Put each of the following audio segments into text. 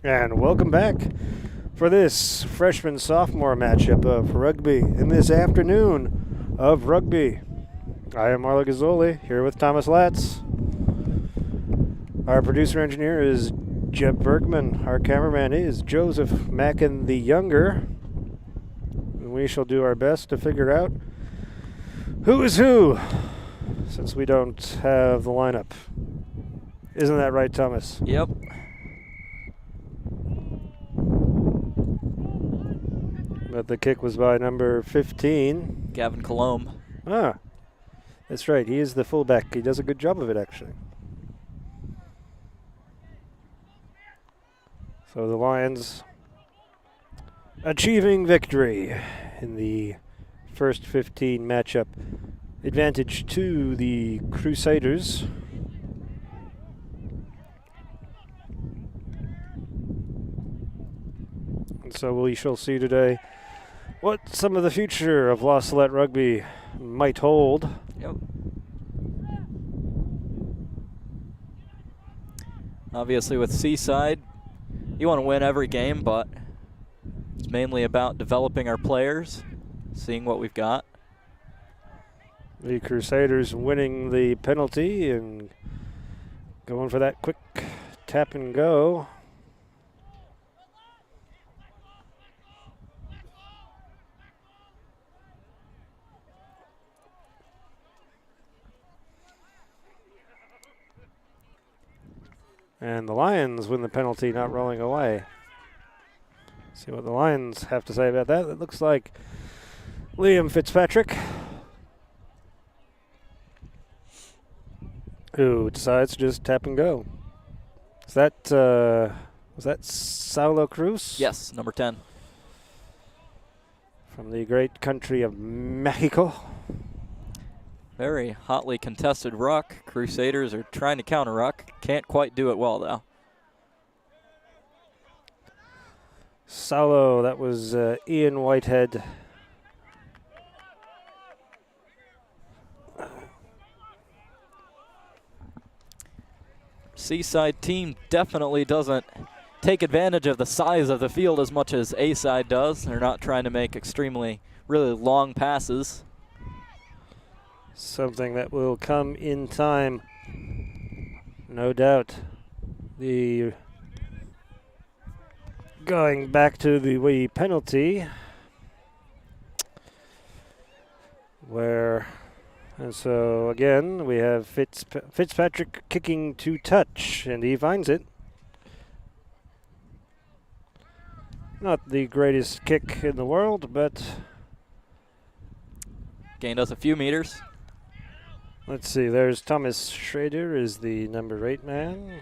And welcome back for this freshman-sophomore matchup of rugby in this afternoon of rugby. I am Marlo Gazzoli, here with Thomas Latz. Our producer-engineer is Jeb Bergman. Our cameraman is Joseph Mackin the Younger. And we shall do our best to figure out who is who, since we don't have the lineup. Isn't that right, Thomas? Yep. But the kick was by number 15. Gavin Colombe. Ah, that's right. He is the fullback. He does a good job of it, actually. So the Lions achieving victory in the first 15 matchup. Advantage to the Crusaders. And so we shall see today what some of the future of La Salette rugby might hold. Yep. Obviously with Seaside, you want to win every game, but it's mainly about developing our players, seeing what we've got. The Crusaders winning the penalty and going for that quick tap and go. And the Lions win the penalty, not rolling away. See what the Lions have to say about that. It looks like Liam Fitzpatrick, who decides to just tap and go. Is that was that Saulo Cruz? Yes, number 10. From the great country of Mexico. Very hotly contested ruck. Crusaders are trying to counter ruck. Can't quite do it well, though. Saulo, that was Ian Whitehead. Seaside team definitely doesn't take advantage of the size of the field as much as A-side does. They're not trying to make really long passes. Something that will come in time, no doubt. The going back to the penalty, and so again we have Fitzpatrick kicking to touch, and he finds it. Not the greatest kick in the world, but gained us a few meters. Let's see, there's Thomas Schrader is the number 8 man.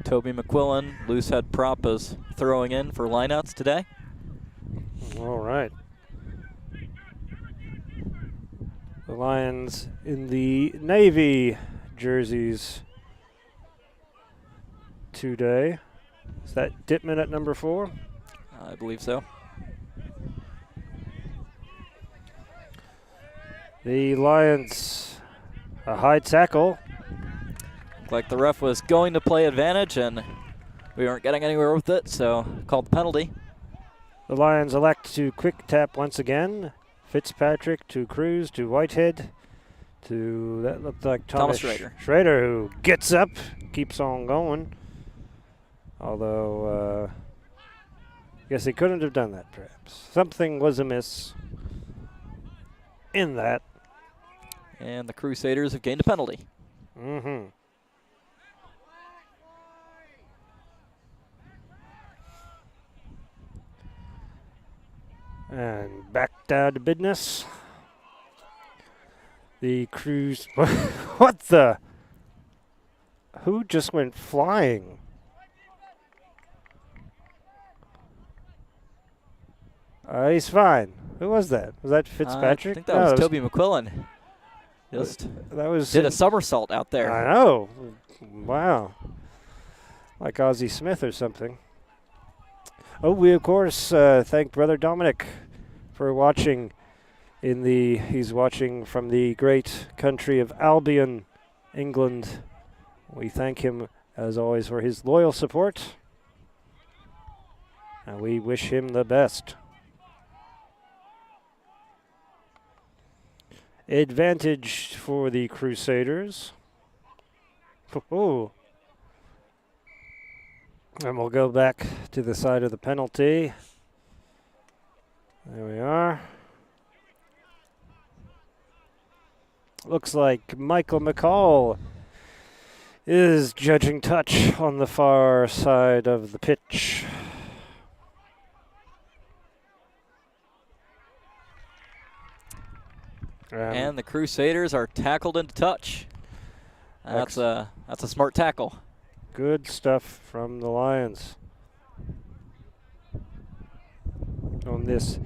Toby McQuillan, loose head prop, is throwing in for lineouts today. All right. The Lions in the Navy jerseys today. Is that Dittman at number 4? I believe so. The Lions, a high tackle. Looked like the ref was going to play advantage, and we weren't getting anywhere with it, so called the penalty. The Lions elect to quick tap once again. Fitzpatrick to Cruz to Whitehead to, that looked like Thomas Schrader. Schrader, who gets up, keeps on going. Although, I guess he couldn't have done that, perhaps. Something was amiss in that. And the Crusaders have gained a penalty. Mm-hmm. And back down to business. The Cruise. What the? Who just went flying? He's fine. Who was that? Was that Fitzpatrick? I think that was Toby McQuillan. Just that was did a somersault out there. I know. Wow. Like Ozzie Smith or something. Oh, we of course thank Brother Dominic for watching he's watching from the great country of Albion, England. We thank him as always, for his loyal support. And we wish him the best. Advantage for the Crusaders. Oh. And we'll go back to the side of the penalty. There we are. Looks like Michael McCall is judging touch on the far side of the pitch. And the Crusaders are tackled into touch. That's a smart tackle. Good stuff from the Lions on this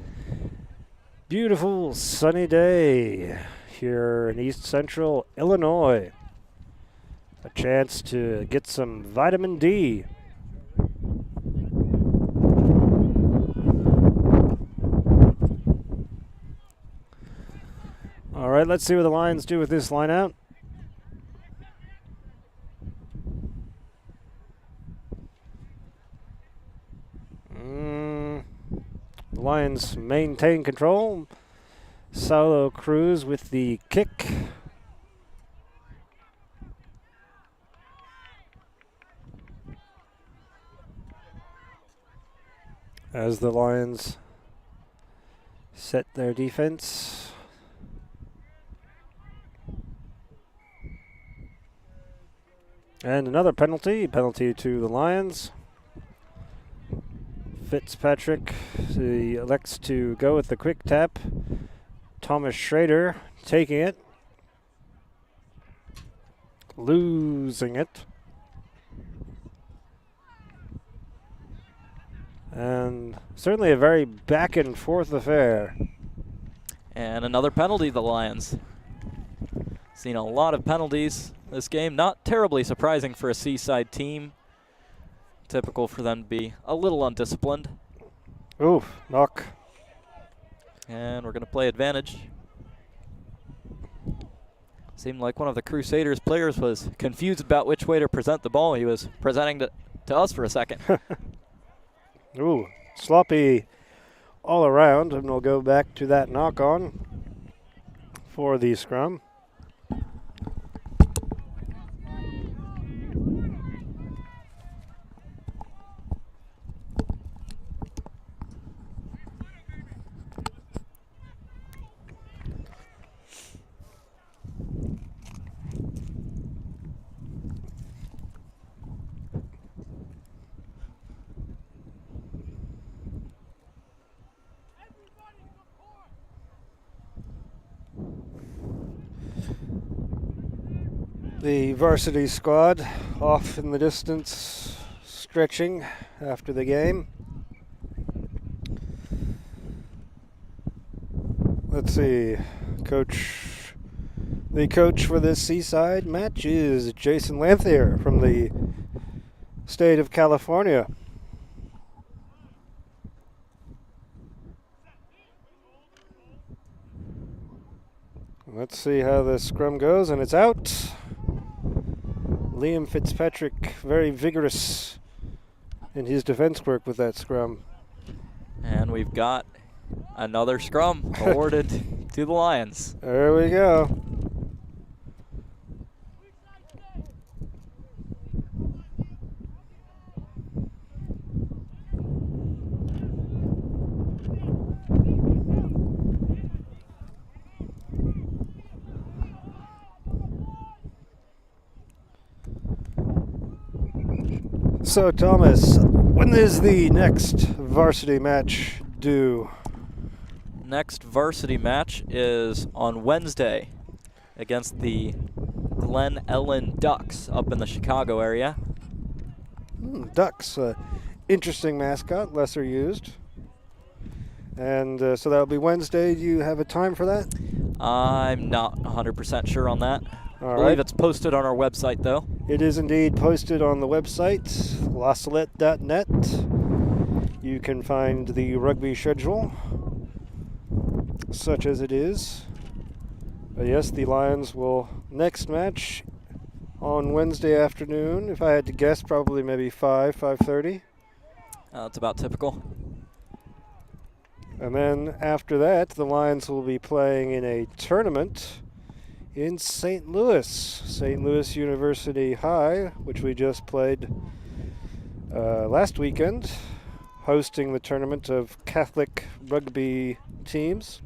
beautiful sunny day here in East Central Illinois. A chance to get some vitamin D. All right, let's see what the Lions do with this line out. The Lions maintain control. Saulo Cruz with the kick. As the Lions set their defense. And another penalty to the Lions. Fitzpatrick elects to go with the quick tap. Thomas Schrader taking it. Losing it. And certainly a very back and forth affair. And another penalty, the Lions. Seen a lot of penalties this game. Not terribly surprising for a Seaside team. Typical for them to be a little undisciplined. Oof, knock. And we're going to play advantage. Seemed like one of the Crusaders players was confused about which way to present the ball. He was presenting to us for a second. Ooh, sloppy all around, and we'll go back to that knock on for the scrum. The varsity squad off in the distance, stretching after the game. Let's see, the coach for this Seaside match is Jason Lanthier from the state of California. Let's see how the scrum goes, and it's out. Liam Fitzpatrick, very vigorous in his defense work with that scrum. And we've got another scrum awarded to the Lions. There we go. So, Thomas, when is the next varsity match due? Next varsity match is on Wednesday against the Glen Ellen Ducks up in the Chicago area. Ducks, interesting mascot, lesser used. And so that'll be Wednesday. Do you have a time for that? I'm not 100% sure on that. All I believe right. it's posted on our website, though. It is indeed posted on the website, lasalette.net. You can find the rugby schedule, such as it is. But yes, the Lions will next match on Wednesday afternoon. If I had to guess, probably maybe 5:30. That's about typical. And then after that, the Lions will be playing in a tournament in St. Louis University High, which we just played last weekend, hosting the tournament of Catholic rugby teams.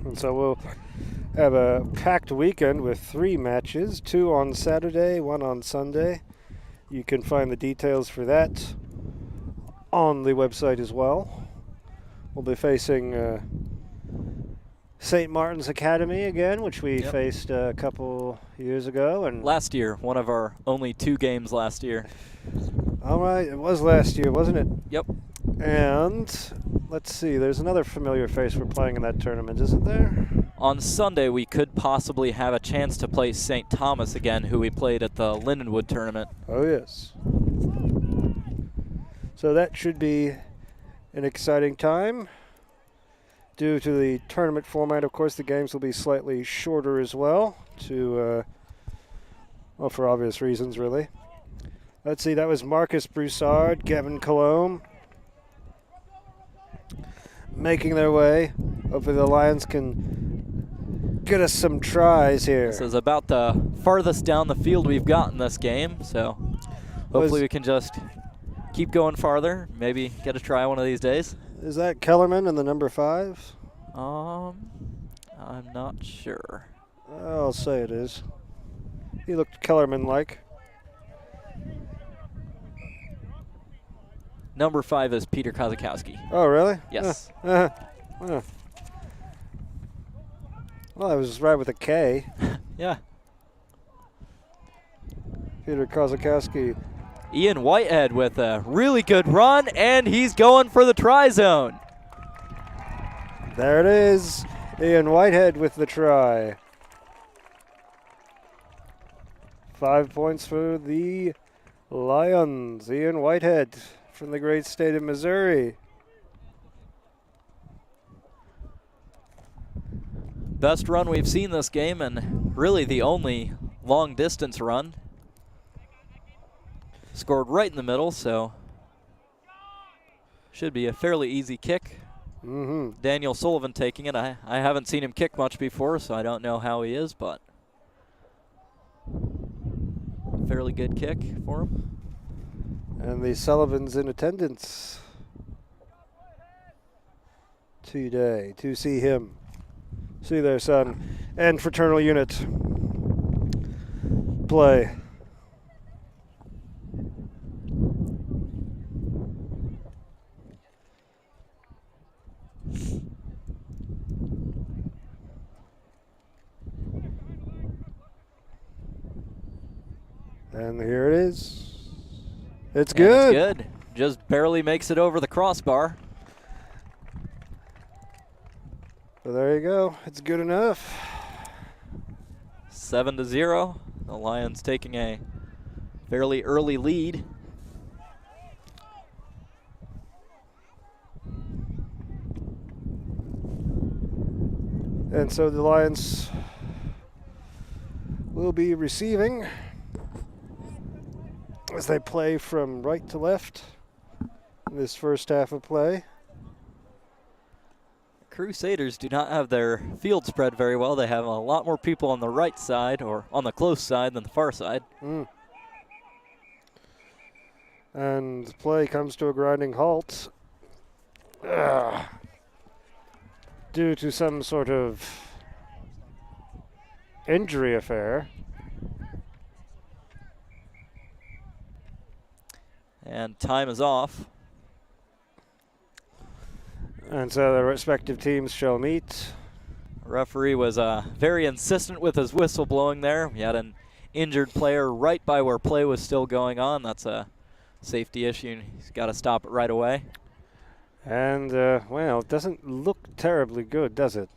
And so we'll have a packed weekend with 3 matches, 2 on Saturday, 1 on Sunday. You can find the details for that on the website as well. We'll be facing St. Martin's Academy again, which we faced a couple years ago. And last year, one of our only 2 games last year. All right, it was last year, wasn't it? Yep. And let's see, there's another familiar face we're playing in that tournament, isn't there? On Sunday, we could possibly have a chance to play St. Thomas again, who we played at the Lindenwood tournament. Oh, yes. So that should be an exciting time. Due to the tournament format, of course, the games will be slightly shorter as well, well, for obvious reasons, really. Let's see, that was Marcus Broussard, Gavin Colombe, making their way. Hopefully the Lions can get us some tries here. This is about the farthest down the field we've gotten this game, so hopefully we can just keep going farther, maybe get a try one of these days. Is that Kellerman in the number 5? I'm not sure. I'll say it is. He looked Kellerman-like. Number 5 is Peter Kozakowski. Oh, really? Yes. Well, I was right with a K. Yeah. Peter Kozakowski. Ian Whitehead with a really good run, and he's going for the try zone. There it is. Ian Whitehead with the try. 5 points for the Lions. Ian Whitehead from the great state of Missouri. Best run we've seen this game, and really the only long distance run. Scored right in the middle, so should be a fairly easy kick. Daniel Sullivan taking it. I haven't seen him kick much before, so I don't know how he is, but fairly good kick for him. And the Sullivans in attendance today to see him, see their son and fraternal unit play. And here it is. It's good. It's good. Just barely makes it over the crossbar. So there you go. It's good enough. 7-0. The Lions taking a fairly early lead. And so the Lions will be receiving as they play from right to left in this first half of play. Crusaders do not have their field spread very well. They have a lot more people on the right side, or on the close side, than the far side. And the play comes to a grinding halt due to some sort of injury affair. And time is off. And so the respective teams shall meet. The referee was very insistent with his whistle blowing there. We had an injured player right by where play was still going on. That's a safety issue. He's got to stop it right away. And, well, it doesn't look terribly good, does it?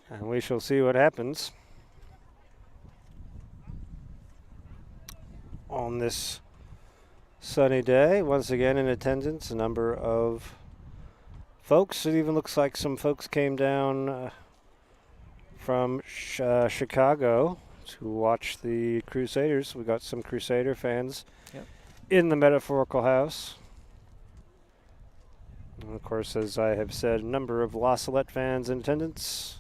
And we shall see what happens on this sunny day. Once again in attendance, a number of folks. It even looks like some folks came down from Chicago to watch the Crusaders. We got some Crusader fans in the metaphorical house. And of course, as I have said, a number of La Salette fans in attendance.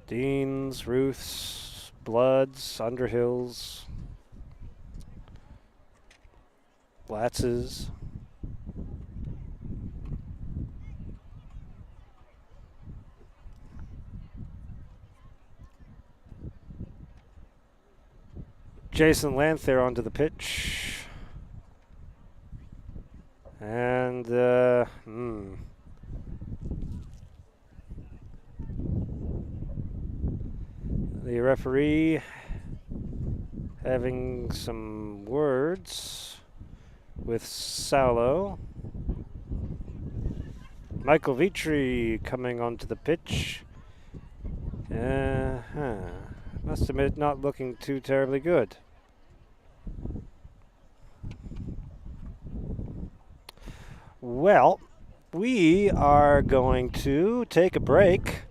Deans, Ruths, Bloods, Underhills, Latzes. Jason Lanther onto the pitch. And, the referee having some words with Saulo. Michael Vitri coming onto the pitch. Must admit, not looking too terribly good. Well, we are going to take a break,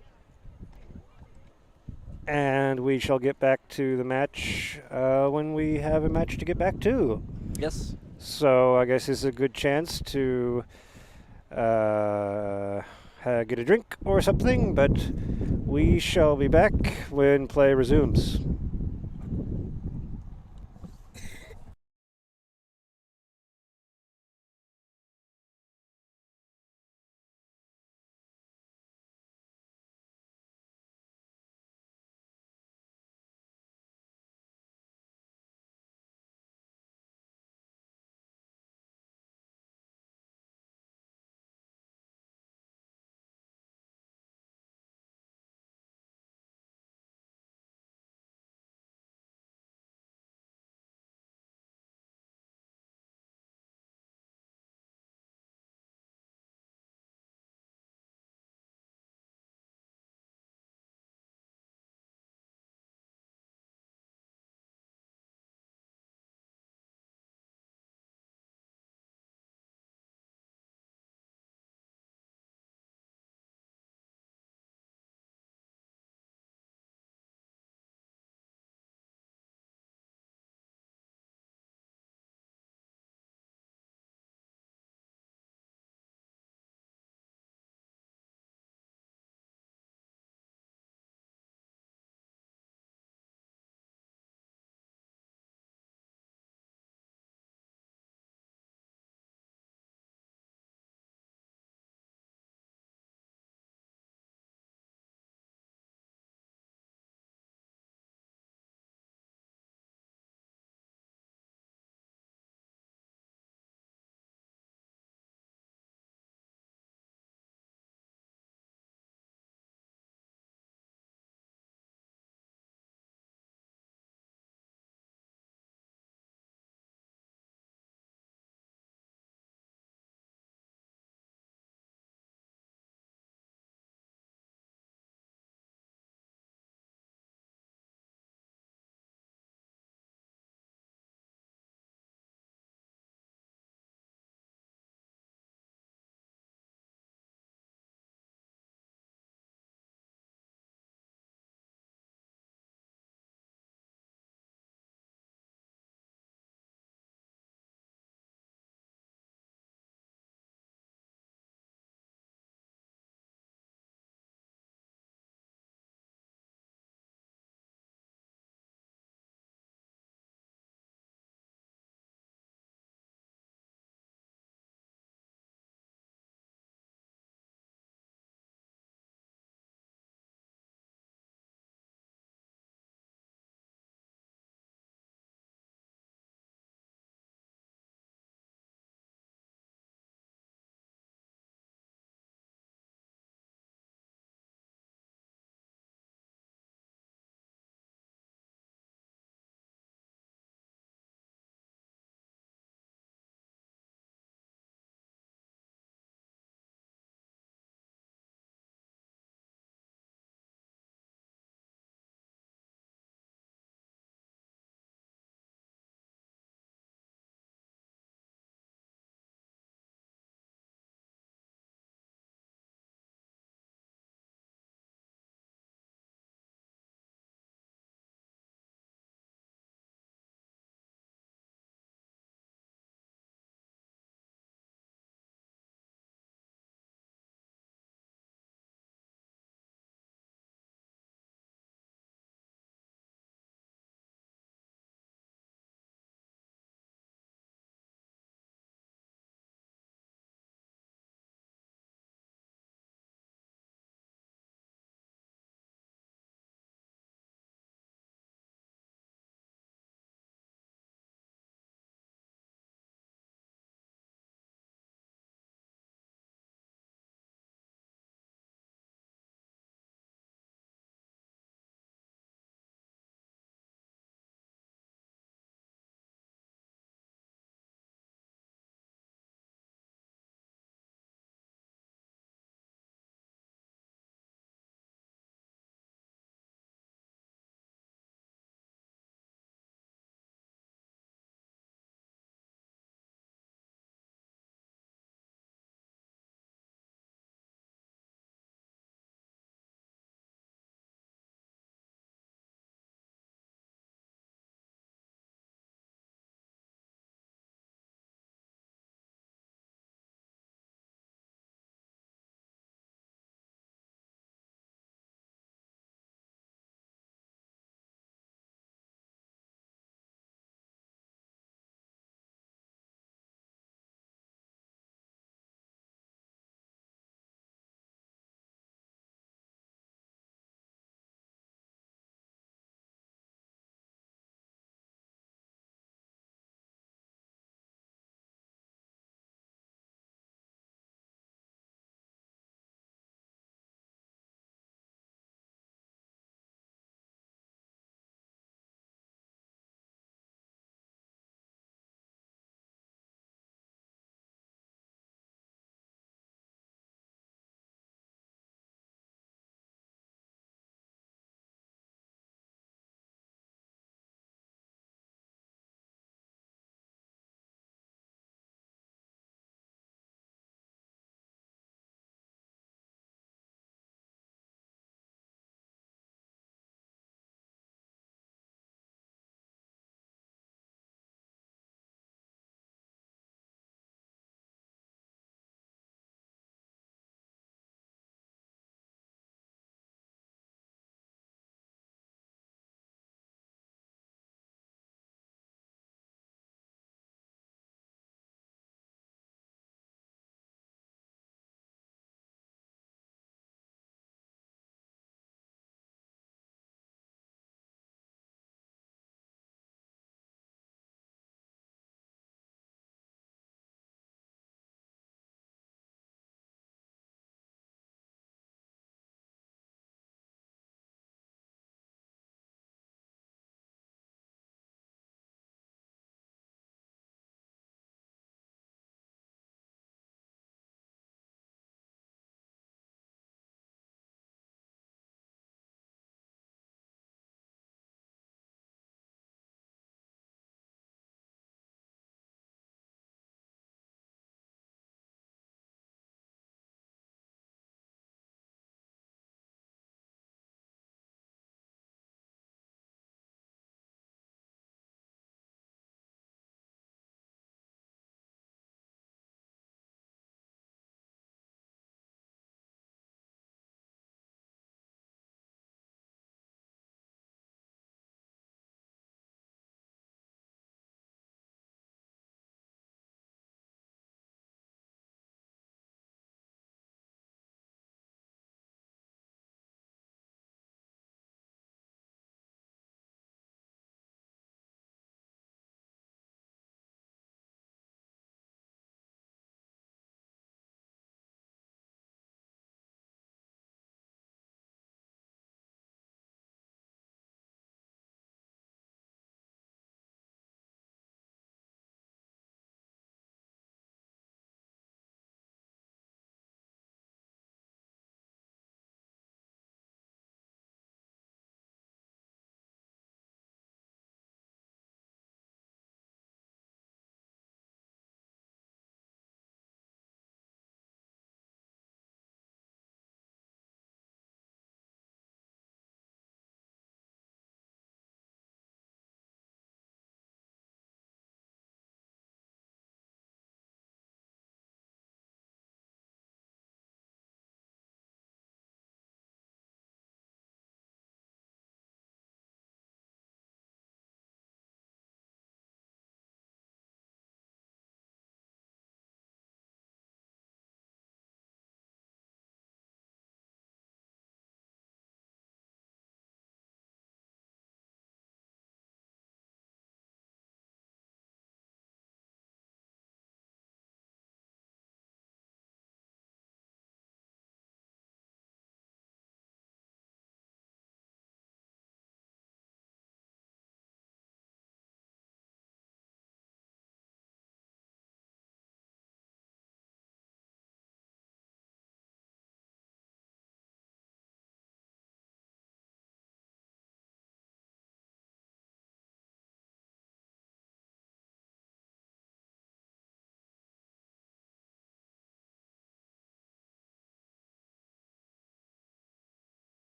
and we shall get back to the match when we have a match to get back to. Yes. So I guess this is a good chance to get a drink or something, but we shall be back when play resumes.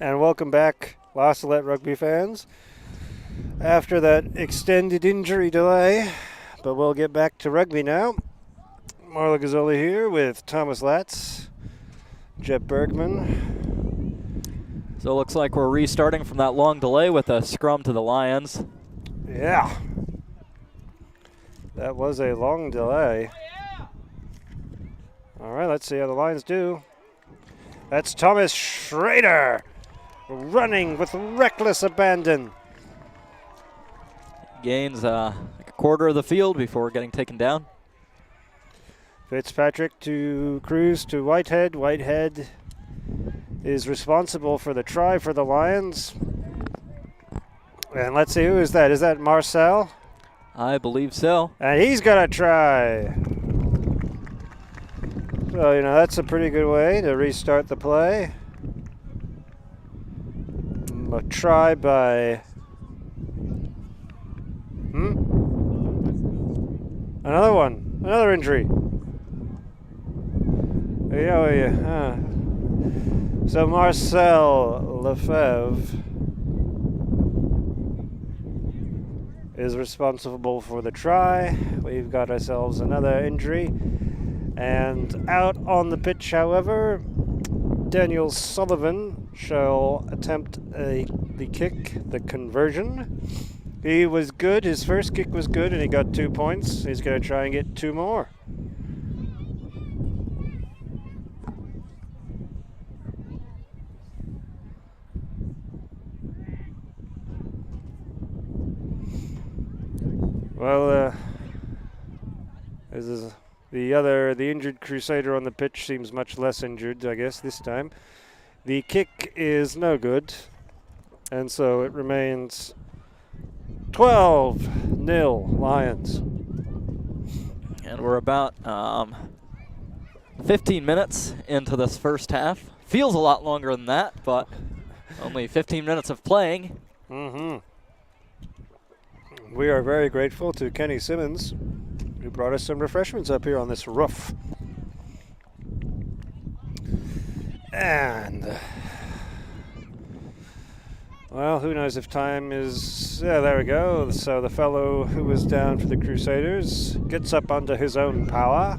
And welcome back, La Salette rugby fans, after that extended injury delay. But we'll get back to rugby now. Marla Gazzoli here with Thomas Latz, Jet Bergman. So it looks like we're restarting from that long delay with a scrum to the Lions. Yeah. That was a long delay. All right, let's see how the Lions do. That's Thomas Schrader running with reckless abandon. Gains like a quarter of the field before getting taken down. Fitzpatrick to Cruz to Whitehead. Whitehead is responsible for the try for the Lions. And let's see, who is that? Is that Marcel? I believe so. And he's got a try. So, that's a pretty good way to restart the play. A try by... Another one. Another injury. Yeah. So Marcel Lefebvre is responsible for the try. We've got ourselves another injury. And out on the pitch, however, Daniel Sullivan shall attempt the kick, the conversion. He was good. His first kick was good, and he got 2 points. He's going to try and get 2 more. Well, this is the injured Crusader on the pitch seems much less injured, I guess, this time. The kick is no good, and so it remains 12-0 Lions. And we're about 15 minutes into this first half. Feels a lot longer than that, but only 15 minutes of playing. We are very grateful to Kenny Simmons, who brought us some refreshments up here on this roof. And, well, who knows if time is... Yeah, there we go. So the fellow who was down for the Crusaders gets up under his own power.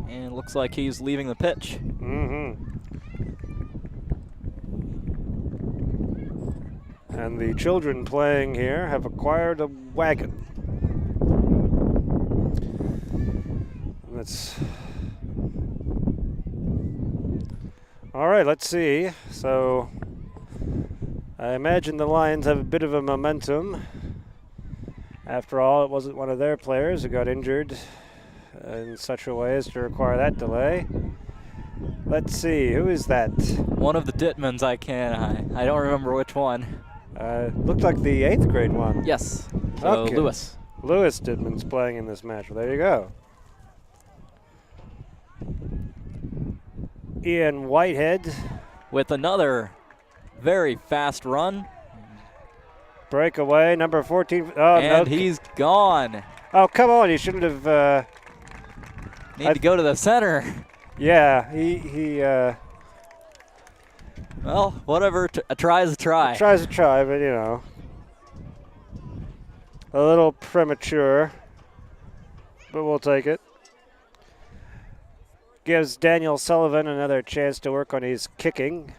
And it looks like he's leaving the pitch. And the children playing here have acquired a wagon. All right, let's see. So I imagine the Lions have a bit of a momentum. After all, it wasn't one of their players who got injured in such a way as to require that delay. Let's see, who is that? One of the Dittmans I don't remember which one. Looked like the 8th grade one. Yes, so Okay. Lewis. Lewis Dittman's playing in this match. Well, there you go. Ian Whitehead. With another very fast run. Breakaway, number 14. And he's gone. Oh, come on. He shouldn't have... Need to go to the center. Yeah, he Well, whatever. A try is a try. tries to try, but, a little premature. But we'll take it. Gives Daniel Sullivan another chance to work on his kicking.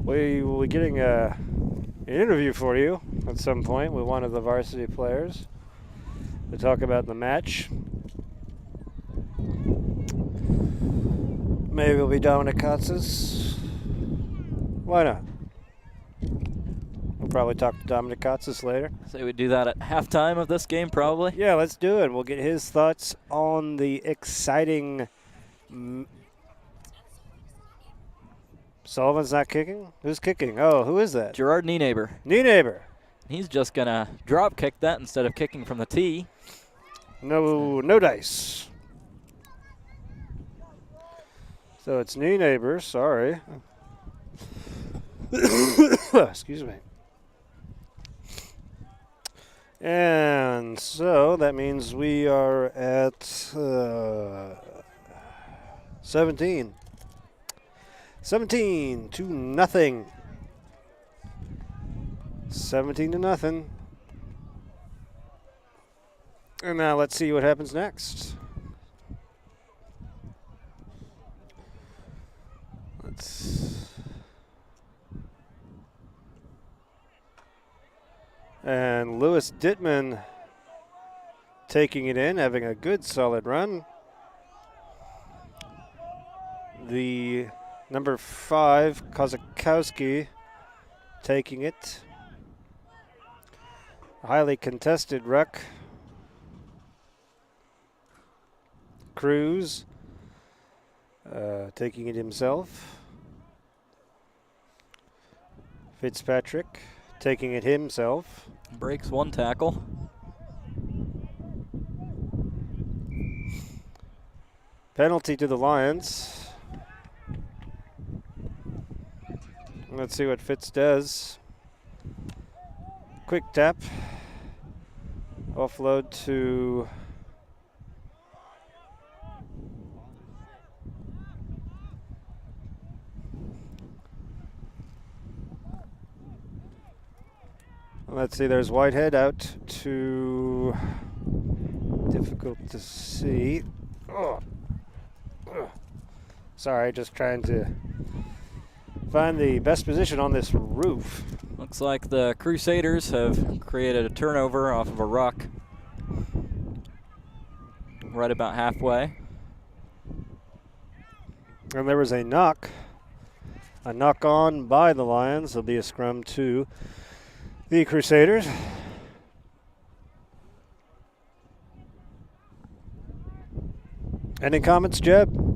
We will be getting an interview for you at some point with one of the varsity players to talk about the match. Maybe it'll be Dominic Katzis. Why not? We'll probably talk to Dominic Katzis later. So we do that at halftime of this game, probably. Yeah, let's do it. We'll get his thoughts on the exciting... Sullivan's not kicking? Who's kicking? Oh, who is that? Gerard Nienaber. Nienaber. He's just going to drop kick that instead of kicking from the tee. No dice. So it's Nienaber, sorry. Excuse me. And so that means we are at 17. 17 to nothing. 17 to nothing. And now let's see what happens next. And Lewis Dittman taking it in, having a good solid run. The number 5, Kozakowski, taking it. Highly contested ruck. Cruz taking it himself. Fitzpatrick taking it himself. Breaks one tackle. Penalty to the Lions. Let's see what Fitz does. Quick tap. Offload to let's see, there's Whitehead out to, difficult to see. Oh. Sorry, just trying to find the best position on this roof. Looks like the Crusaders have created a turnover off of a ruck right about halfway. And there was a knock on by the Lions. There'll be a scrum to the Crusaders. Any comments, Jeb?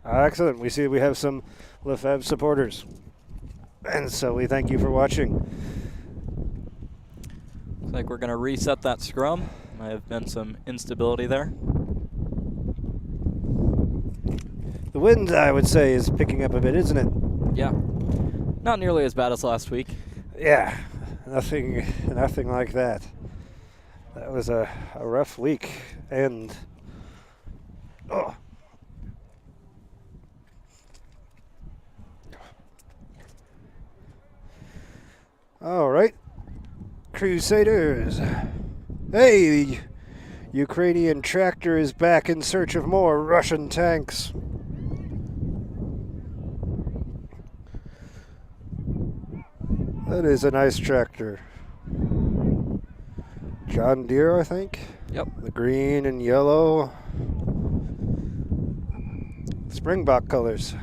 Excellent. We see we have some Lefebvre supporters. And so we thank you for watching. Looks like we're going to reset that scrum. Might have been some instability there. The wind, I would say, is picking up a bit, isn't it? Yeah. Not nearly as bad as last week. Yeah. Nothing like that. That was a rough week. And oh. All right, Crusaders. Hey, the Ukrainian tractor is back in search of more Russian tanks. That is a nice tractor. John Deere, I think. Yep. The green and yellow. Springbok colors.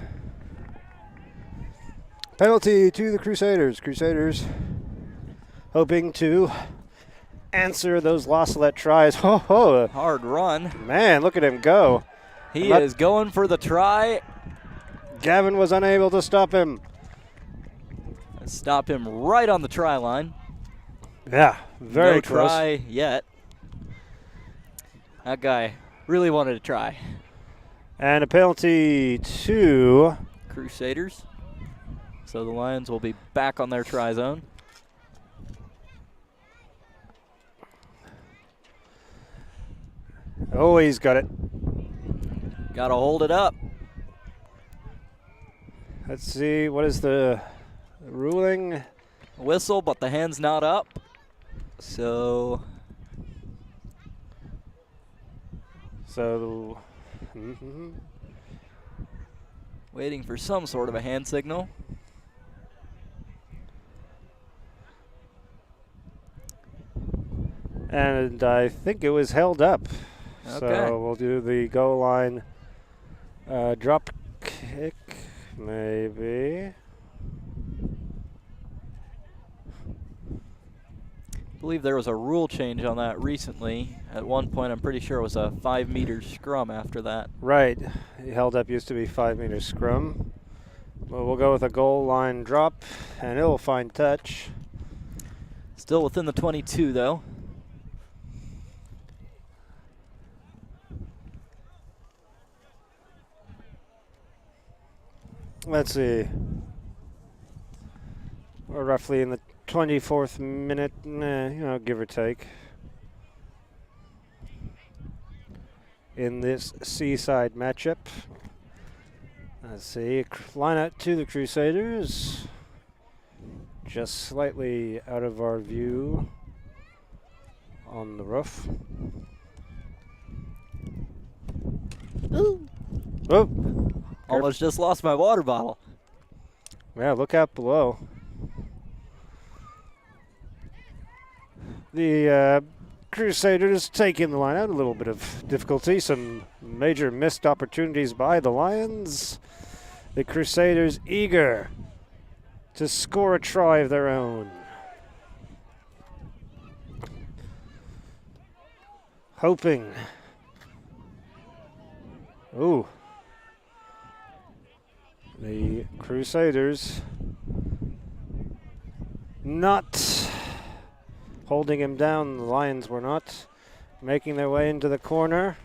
Penalty to the Crusaders. Crusaders hoping to answer those Salette tries. Ho. Hard run. Man, look at him go. He is going for the try. Gavin was unable to stop him. Stop him right on the try line. Yeah, very no close. Try yet. That guy really wanted to try. And a penalty to Crusaders. So the Lions will be back on their try zone. Oh, he's got it. Got to hold it up. Let's see, what is the ruling? Whistle, but the hand's not up. So waiting for some sort of a hand signal. And I think it was held up. Okay. So we'll do the goal line drop kick, maybe. I believe there was a rule change on that recently. At one point, I'm pretty sure it was a 5-meter scrum after that. Right. Held up used to be 5-meter scrum. Well, we'll go with a goal line drop, and it'll find touch. Still within the 22, though. Let's see. We're roughly in the 24th minute, give or take. In this Seaside matchup. Let's see, line out to the Crusaders. Just slightly out of our view on the roof. Ooh. Oh! Almost just lost my water bottle. Yeah, look out below. The Crusaders taking the line out, a little bit of difficulty, some major missed opportunities by the Lions. The Crusaders eager to score a try of their own. Hoping. Ooh. The Crusaders not holding him down. The Lions were not making their way into the corner.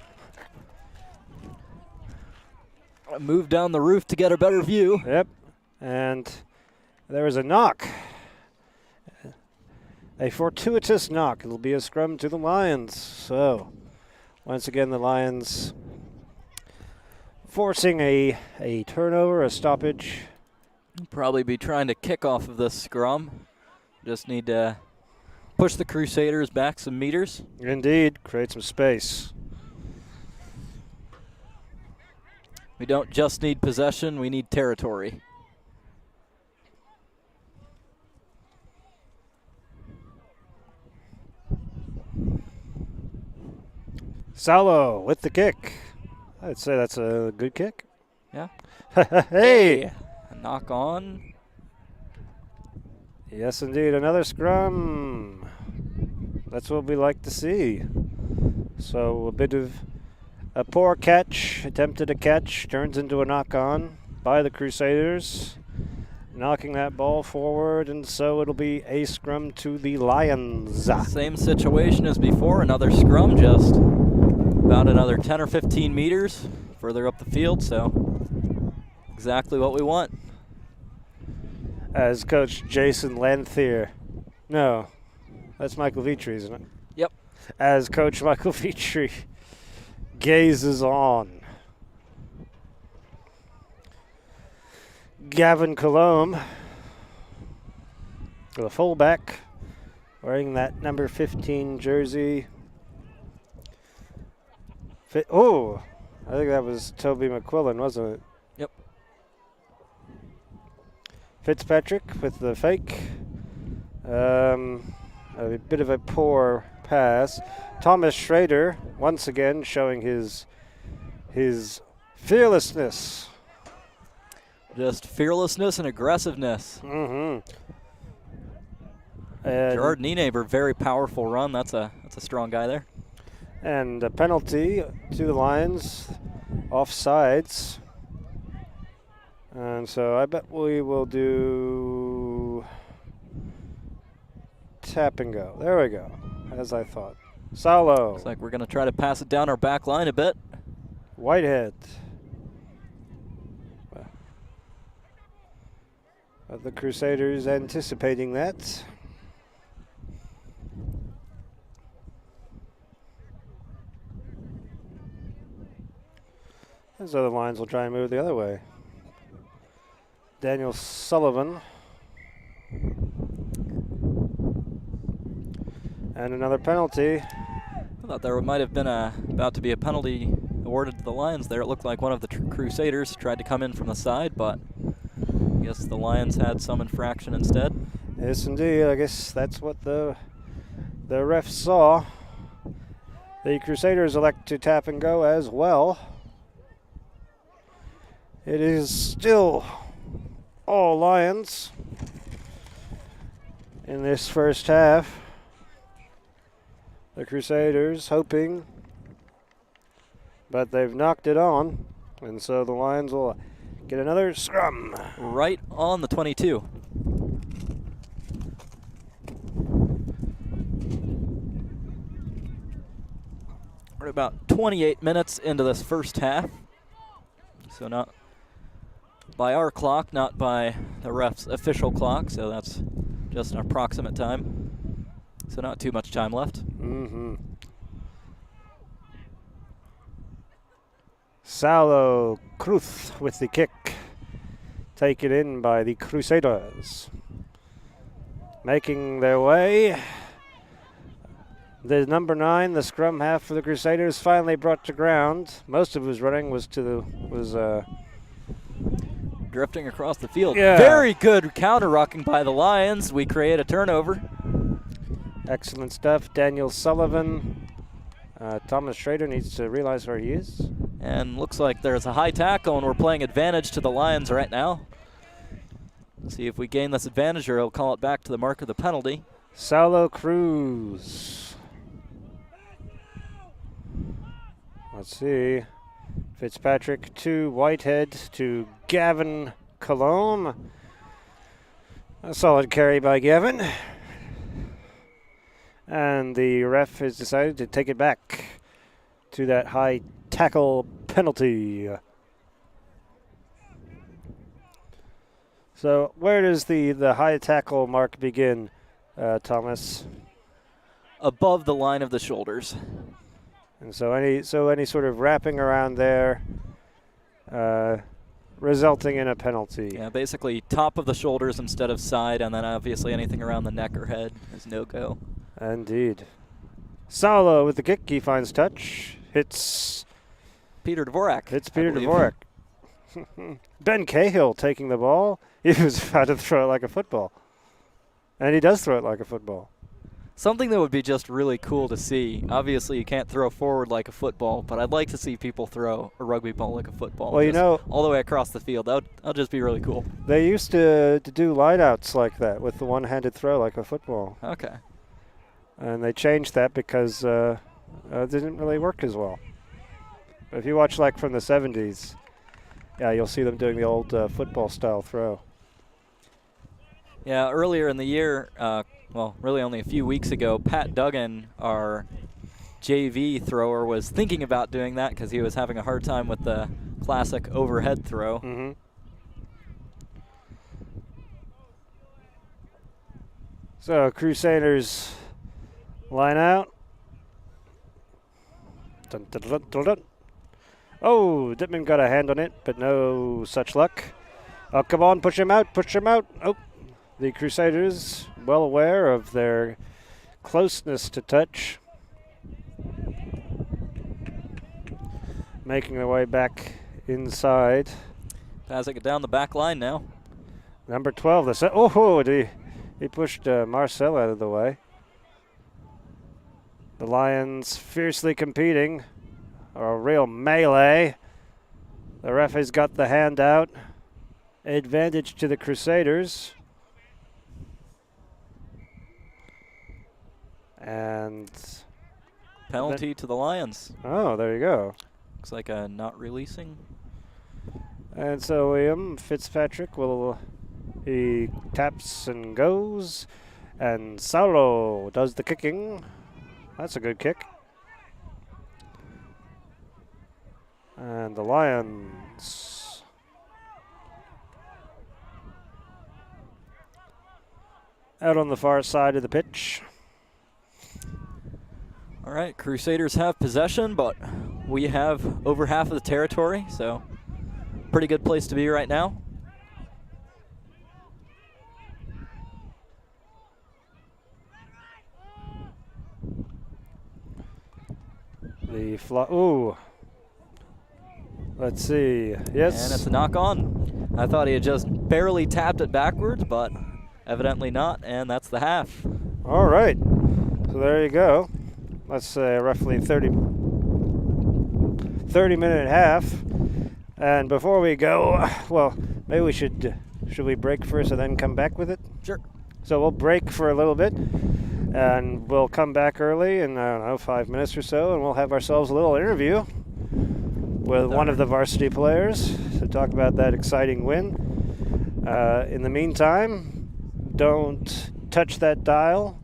Move down the roof to get a better view. Yep. And there was a knock. A fortuitous knock. It'll be a scrum to the Lions. So, once again, the Lions forcing a turnover, a stoppage. Probably be trying to kick off of this scrum. Just need to push the Crusaders back some meters. Indeed, create some space. We don't just need possession, we need territory. Salo with the kick. I'd say that's a good kick. Yeah. Hey! A knock on. Yes, indeed, another scrum. That's what we like to see. So a bit of a poor catch, attempted a catch, turns into a knock-on by the Crusaders, knocking that ball forward, and so it'll be a scrum to the Lions. Same situation as before, another scrum, just about another 10 or 15 meters further up the field, so exactly what we want. As Coach Jason Lanthier, no, that's Michael Vitry, isn't it? Yep. As Coach Michael Vitry gazes on. Gavin Colombe, the fullback, wearing that number 15 jersey. Oh, I think that was Toby McQuillan, wasn't it? Yep. Fitzpatrick with the fake. A bit of a poor pass. Thomas Schrader once again showing his fearlessness. Just fearlessness and aggressiveness. Mm-hmm. Gerard Nienaber, very powerful run. That's a strong guy there. And a penalty to the Lions, offsides. And so I bet we will do tap and go. There we go, as I thought. Salo. Looks like we're going to try to pass it down our back line a bit. Whitehead. The Crusaders anticipating that. Those other lines will try and move the other way. Daniel Sullivan. And another penalty. I thought there might have been about to be a penalty awarded to the Lions there. It looked like one of the Crusaders tried to come in from the side, but I guess the Lions had some infraction instead. Yes, indeed. I guess that's what the ref saw. The Crusaders elect to tap and go as well. It is still all Lions in this first half. The Crusaders hoping, but they've knocked it on, and so the Lions will get another scrum. Right on the 22. We're about 28 minutes into this first half. So not by our clock, not by the ref's official clock, so that's just an approximate time. So not too much time left. Mm-hmm. Salo Cruz with the kick. Taken in by the Crusaders. Making their way. The number 9, the scrum half for the Crusaders, finally brought to ground. Most of his running was drifting across the field. Yeah. Very good counter-rucking by the Lions. We create a turnover. Excellent stuff. Daniel Sullivan. Thomas Schrader needs to realize where he is. And looks like there's a high tackle, and we're playing advantage to the Lions right now. See if we gain this advantage, or he'll call it back to the mark of the penalty. Salo Cruz. Let's see. Fitzpatrick to Whitehead to Gavin Colombe. A solid carry by Gavin. And the ref has decided to take it back to that high tackle penalty. So where does the high tackle mark begin, Thomas? Above the line of the shoulders. And so any sort of wrapping around there, resulting in a penalty. Yeah, basically top of the shoulders instead of side, and then obviously anything around the neck or head is no go. Indeed. Salo with the kick, he finds touch, hits Peter Dvorak. It's Peter Dvorak. Ben Cahill taking the ball. He was about to throw it like a football. And he does throw it like a football. Something that would be just really cool to see. Obviously, you can't throw forward like a football, but I'd like to see people throw a rugby ball like a football. Well, you know, all the way across the field. That'll just be really cool. They used to do lineouts like that with the one-handed throw like a football. Okay. And they changed that because it didn't really work as well. But if you watch like from the 70s, yeah, you'll see them doing the old football-style throw. Yeah, earlier in the year, well, really only a few weeks ago, Pat Duggan, our JV thrower, was thinking about doing that because he was having a hard time with the classic overhead throw. Mm-hmm. So Crusaders line out. Dun, dun, dun, dun, dun. Oh, Dittman got a hand on it, but no such luck. Oh, come on, push him out, push him out. Oh, the Crusaders, well aware of their closeness to touch, making their way back inside. Passing it down the back line now. Number 12, the set. Oh, he pushed Marcel out of the way. The Lions fiercely competing. A real melee. The ref has got the hand out. Advantage to the Crusaders. And penalty to the Lions. Oh, there you go. Looks like a not releasing. And so William Fitzpatrick he taps and goes. And Salo does the kicking. That's a good kick. And the Lions out on the far side of the pitch. All right, Crusaders have possession, but we have over half of the territory, so pretty good place to be right now. Ooh. Let's see. Yes. And it's a knock on. I thought he had just barely tapped it backwards, but evidently not, and that's the half. All right. So there you go. Let's say roughly 30-minute half. And before we go, well, maybe we should we break first and then come back with it? Sure. So we'll break for a little bit, and we'll come back early in, I don't know, 5 minutes or so, and we'll have ourselves a little interview with one of the varsity players to talk about that exciting win. In the meantime, don't touch that dial.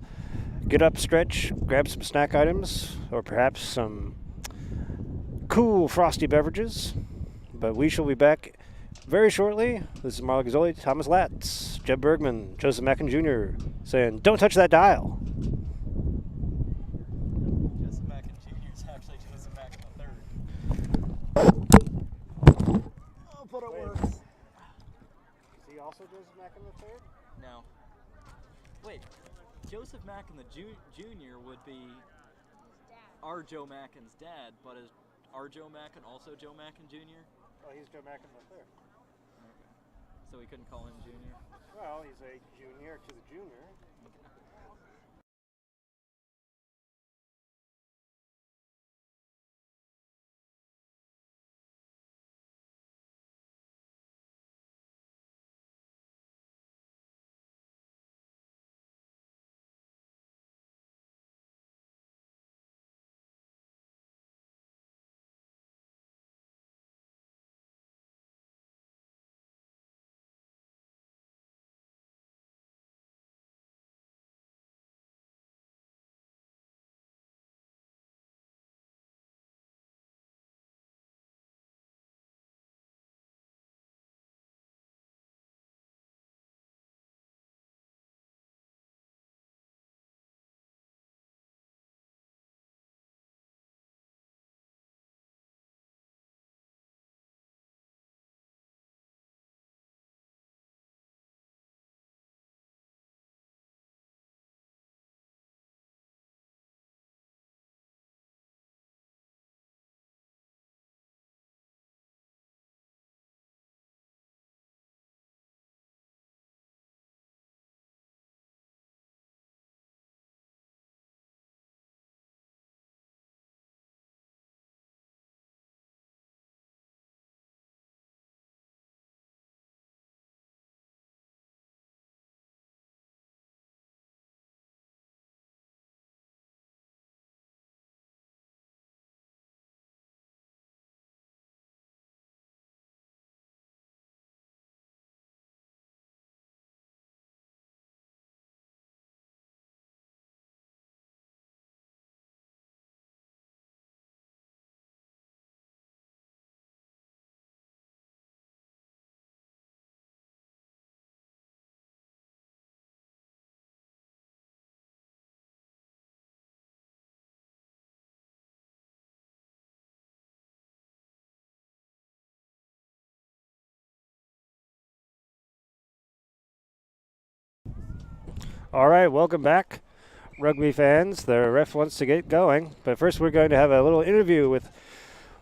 Get up, stretch, grab some snack items, or perhaps some cool frosty beverages. But we shall be back very shortly. This is Marla Gazzoli, Thomas Latz, Jeb Bergman, Joseph Mackin Jr. saying, don't touch that dial. Joseph Mackin Jr. is actually Joseph Mackin III. Oh, but it works. Is he also Joseph Mackin III? No. Wait, Joseph Mackin the Jr. would be our Joe Mackin's dad, but is our Joe Mackin also Joe Mackin Jr.? Oh, he's Joe Mackin III. Okay. So we couldn't call him Junior? Well, he's a junior to the junior. All right, welcome back, rugby fans. The ref wants to get going, but first we're going to have a little interview with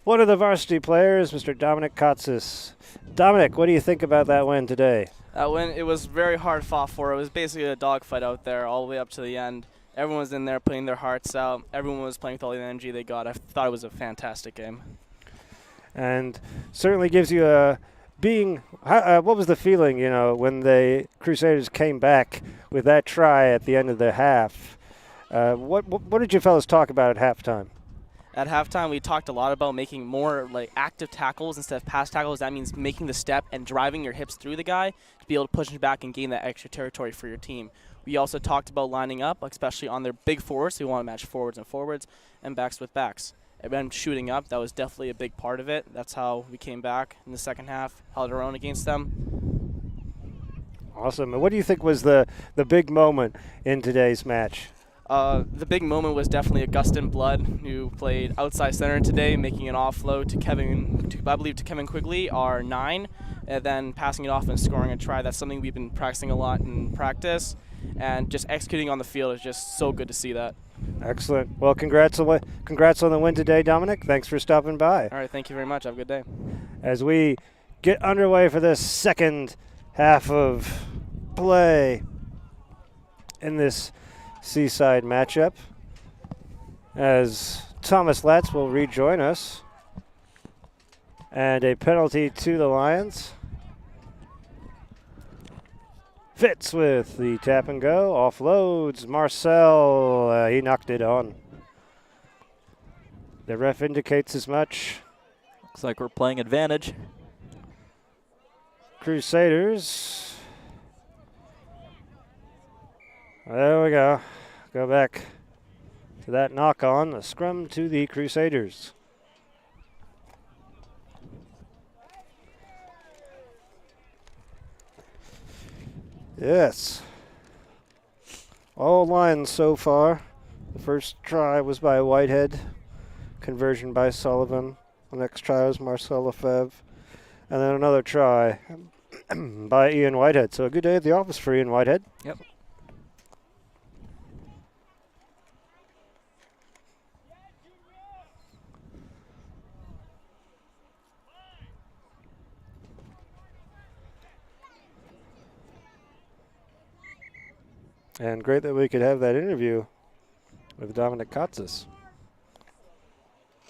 one of the varsity players, Mr. Dominic Kotsis. Dominic, what do you think about that win today? That win, it was very hard fought for. It was basically a dogfight out there all the way up to the end. Everyone was in there putting their hearts out. Everyone was playing with all the energy they got. I thought it was a fantastic game. And certainly gives you a what was the feeling, when the Crusaders came back with that try at the end of the half? What did you fellas talk about at halftime? At halftime, we talked a lot about making more active tackles instead of pass tackles. That means making the step and driving your hips through the guy to be able to push him back and gain that extra territory for your team. We also talked about lining up, especially on their big forwards. We want to match forwards and backs with backs. And then shooting up, that was definitely a big part of it. That's how we came back in the second half, held our own against them. Awesome. And what do you think was the big moment in today's match? The big moment was definitely Augustin Blood, who played outside center today, making an offload to Kevin Quigley, our 9, and then passing it off and scoring a try. That's something we've been practicing a lot in practice, and just executing on the field is just so good to see that. Excellent. Well, congrats on the win today, Dominic. Thanks for stopping by. All right, thank you very much. Have a good day. As we get underway for this second half of play in this Seaside matchup, as Thomas Latz will rejoin us, and a penalty to the Lions. Fitz with the tap and go, offloads Marcel, he knocked it on. The ref indicates as much, Looks like we're playing advantage. Crusaders. There we go. Go back to that knock on. A scrum to the Crusaders. Yes. All lines so far. The first try was by Whitehead. Conversion by Sullivan. The next try was Marcel Lefebvre. And then another try by Ian Whitehead. So a good day at the office for Ian Whitehead. Yep. And great that we could have that interview with Dominic Katzis.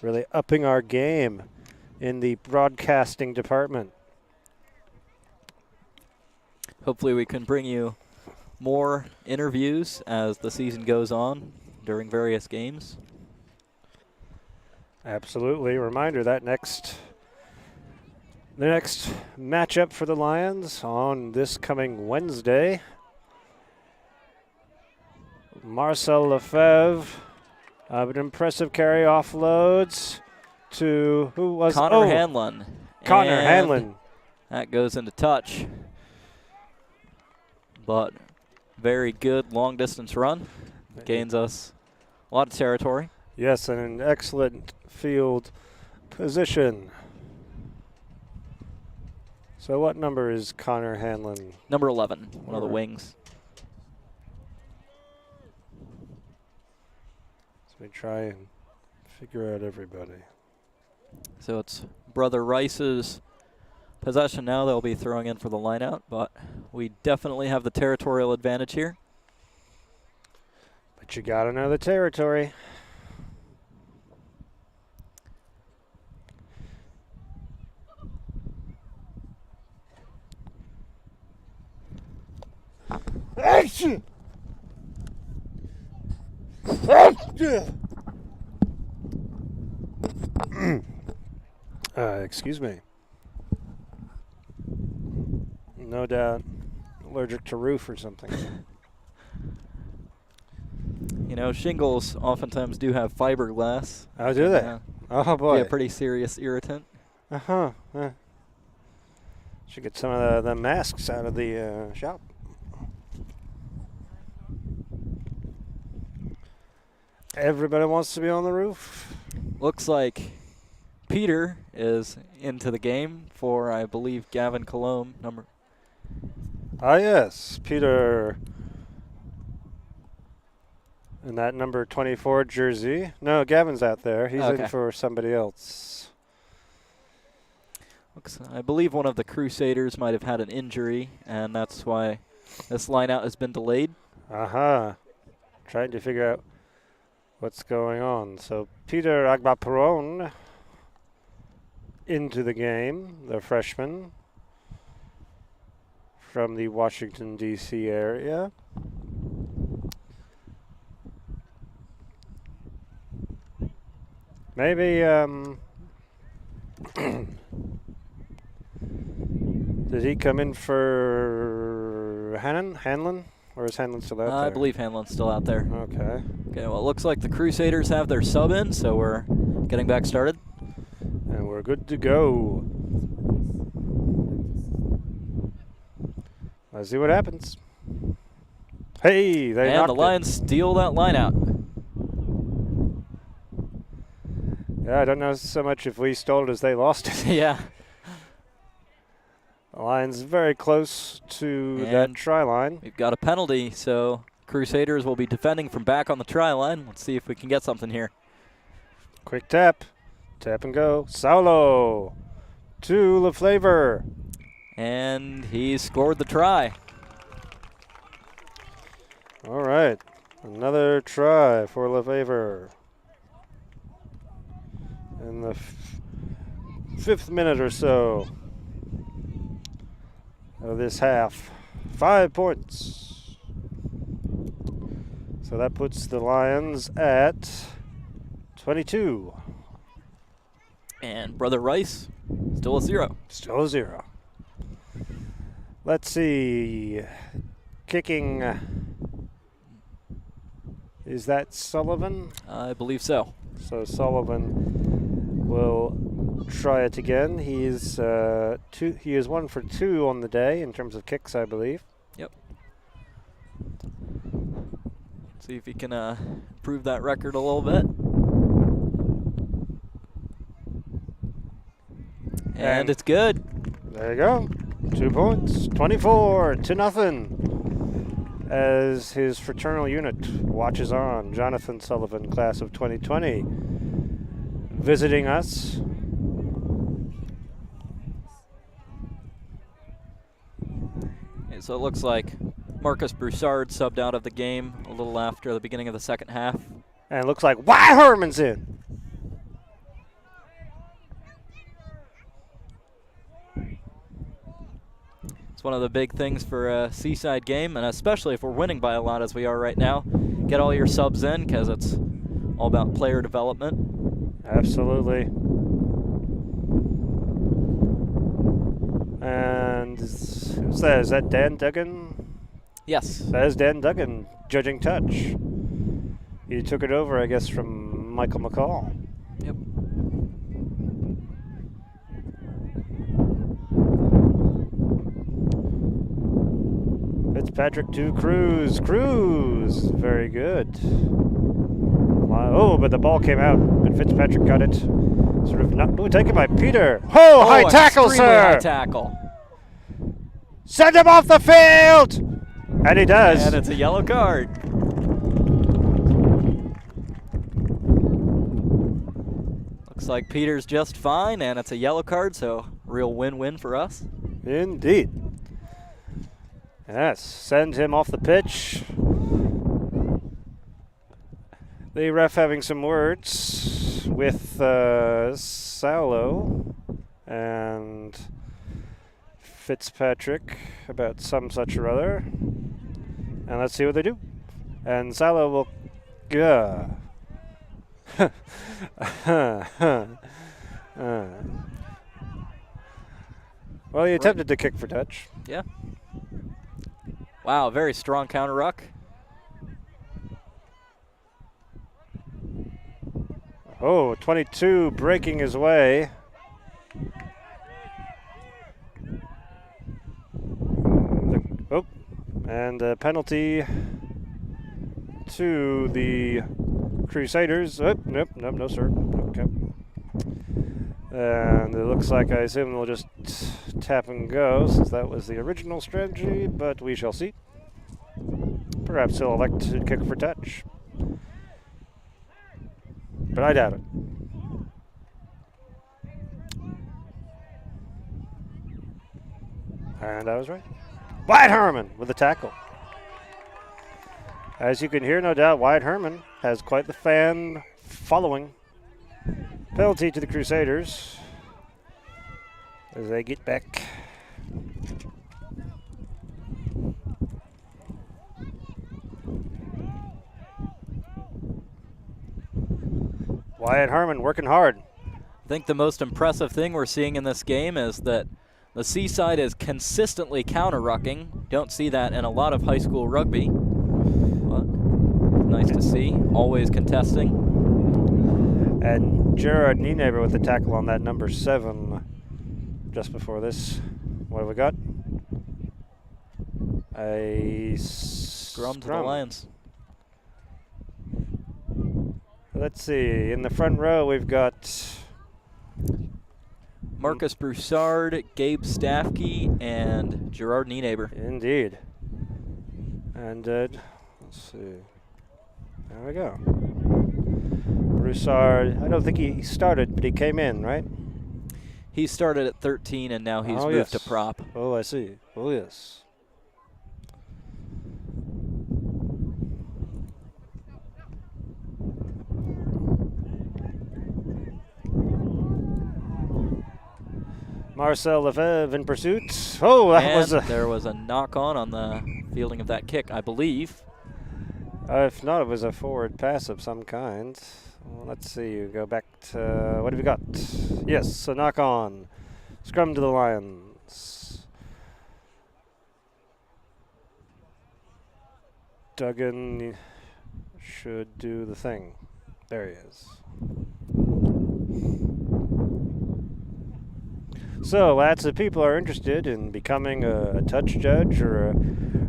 Really upping our game in the broadcasting department. Hopefully we can bring you more interviews as the season goes on during various games. Absolutely. Reminder that the next matchup for the Lions on this coming Wednesday. Marcel Lefebvre, an impressive carry offloads to who was Connor Hanlon. Connor And Hanlon. That goes into touch. But very good long distance run. Gains us a lot of territory. Yes, and an excellent field position. So what number is Connor Hanlon? Number 11, one of the wings. So we try and figure out everybody. So it's Brother Rice's possession now. They'll be throwing in for the line out, but we definitely have the territorial advantage here. But you gotta know the territory. Action! Excuse me. No doubt allergic to roof or something. You know, shingles oftentimes do have fiberglass. Oh, do they? Oh, boy. Be a pretty serious irritant. Uh-huh. Should get some of the masks out of the shop. Everybody wants to be on the roof. Looks like Peter is into the game for, I believe, Gavin Colombe. Ah, yes. Peter in that number 24 jersey. No, Gavin's out there. He's in for somebody else. I believe one of the Crusaders might have had an injury, and that's why this lineout has been delayed. Trying to figure out what's going on. So Peter Agbaperon into the game, the freshman from the Washington, D.C. area. Maybe, did he come in for Hanlon? Or is Hanlon still out there? I believe Hanlon's still out there. Okay. Okay, well, it looks like the Crusaders have their sub in, so we're getting back started. And we're good to go. Let's see what happens. Hey, they knocked And the Lions steal that line out. Yeah, I don't know so much if we stole it as they lost it. Yeah. The Lions very close to that try line. We've got a penalty, so Crusaders will be defending from back on the try line. Let's see if we can get something here. Quick tap. Tap and go. Saulo to Lefebvre. And he scored the try. All right. Another try for Lefebvre. In the fifth minute or so of this half. 5 points. So that puts the Lions at 22. And Brother Rice, still a 0. Still a 0. Let's see. Kicking. Is that Sullivan? I believe so. So Sullivan will try it again. He is 1 for 2 on the day in terms of kicks, I believe. Yep. See if he can improve that record a little bit. And it's good. There you go. 2 points. 24-0. As his fraternal unit watches on. Jonathan Sullivan, class of 2020, visiting us. Okay, so it looks like Marcus Broussard subbed out of the game a little after the beginning of the second half. And it looks like Wyatt Herman's in. It's one of the big things for a Seaside game, and especially if we're winning by a lot as we are right now. Get all your subs in because it's all about player development. Absolutely. And who's that? Is that Dan Duggan? Yes. That is Dan Duggan judging touch. He took it over, I guess, from Michael McCall. Yep. Fitzpatrick to Cruz. Cruz, very good. Oh, but the ball came out, but Fitzpatrick got it. Sort of not. Oh, taken by Peter. Oh, high tackle, sir. High tackle. Send him off the field. And he does. And it's a yellow card. Looks like Peter's just fine, and it's a yellow card, so real win-win for us. Indeed. Yes, send him off the pitch. The ref having some words with Salo and Fitzpatrick about some such or other. And let's see what they do. And Salo will... Yeah. Well, he attempted to kick for touch. Yeah. Wow, very strong counter ruck. Oh, 22 breaking his way. And a penalty to the Crusaders. Oh, nope, no sir. Okay. And it looks like, I assume they'll just tap and go, since that was the original strategy, but we shall see. Perhaps he'll elect to kick for touch. But I doubt it. And I was right. Wyatt Herman with the tackle. As you can hear, no doubt, Wyatt Herman has quite the fan following. Penalty to the Crusaders as they get back. Wyatt Herman working hard. I think the most impressive thing we're seeing in this game is that the Seaside is consistently counter-rucking. Don't see that in a lot of high school rugby. But nice to see. Always contesting. And Gerard Nienaber with the tackle on that number 7 just before this. What have we got? A scrum to the Lions. Let's see. In the front row, we've got Marcus Broussard, Gabe Staffke, and Gerard Nienaber. Indeed. And let's see. There we go. Broussard, I don't think he started, but he came in, right? He started at 13, and now he's moved to prop. Oh, I see. Oh, yes. Marcel Lefebvre in pursuit. Oh, there was a knock on the fielding of that kick, I believe. If not, it was a forward pass of some kind. Well, let's see. You go back to what have you got? Yes, a knock on. Scrum to the Lions. Duggan should do the thing. There he is. So, lots of people are interested in becoming a touch judge or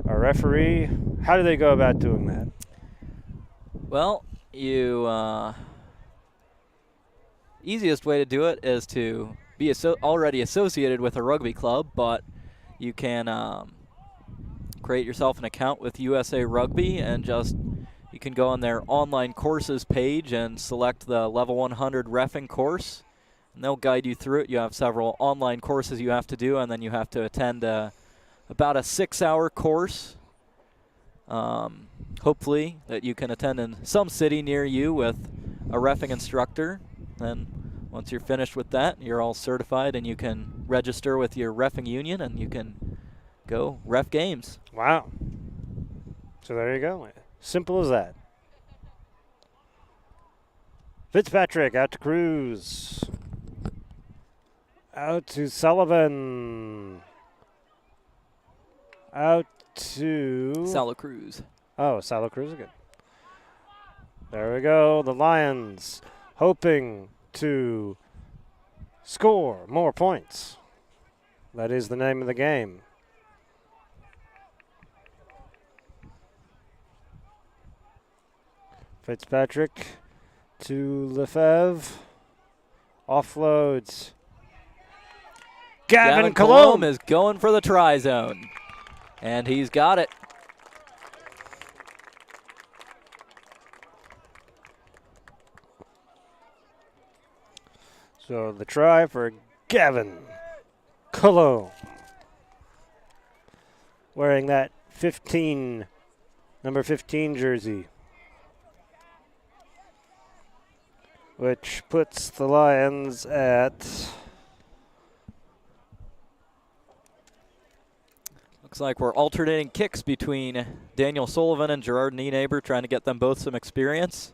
a referee. How do they go about doing that? Well, you easiest way to do it is to be already associated with a rugby club, but you can create yourself an account with USA Rugby and you can go on their online courses page and select the level 100 reffing course, and they'll guide you through it. You have several online courses you have to do, and then you have to attend about a 6-hour course. Hopefully that you can attend in some city near you with a reffing instructor. Then once you're finished with that, you're all certified and you can register with your reffing union and you can go ref games. Wow. So there you go. Simple as that. Fitzpatrick out to Cruz. Out to Sullivan. Out to Salo Cruz. Oh, Salo Cruz again. There we go. The Lions hoping to score more points. That is the name of the game. Fitzpatrick to Lefebvre. Offloads. Gavin Colombe is going for the try zone. And he's got it. So the try for Gavin Colombe. Wearing that number 15 jersey. Which puts the Lions at... Looks like we're alternating kicks between Daniel Sullivan and Gerard Nienaber, trying to get them both some experience.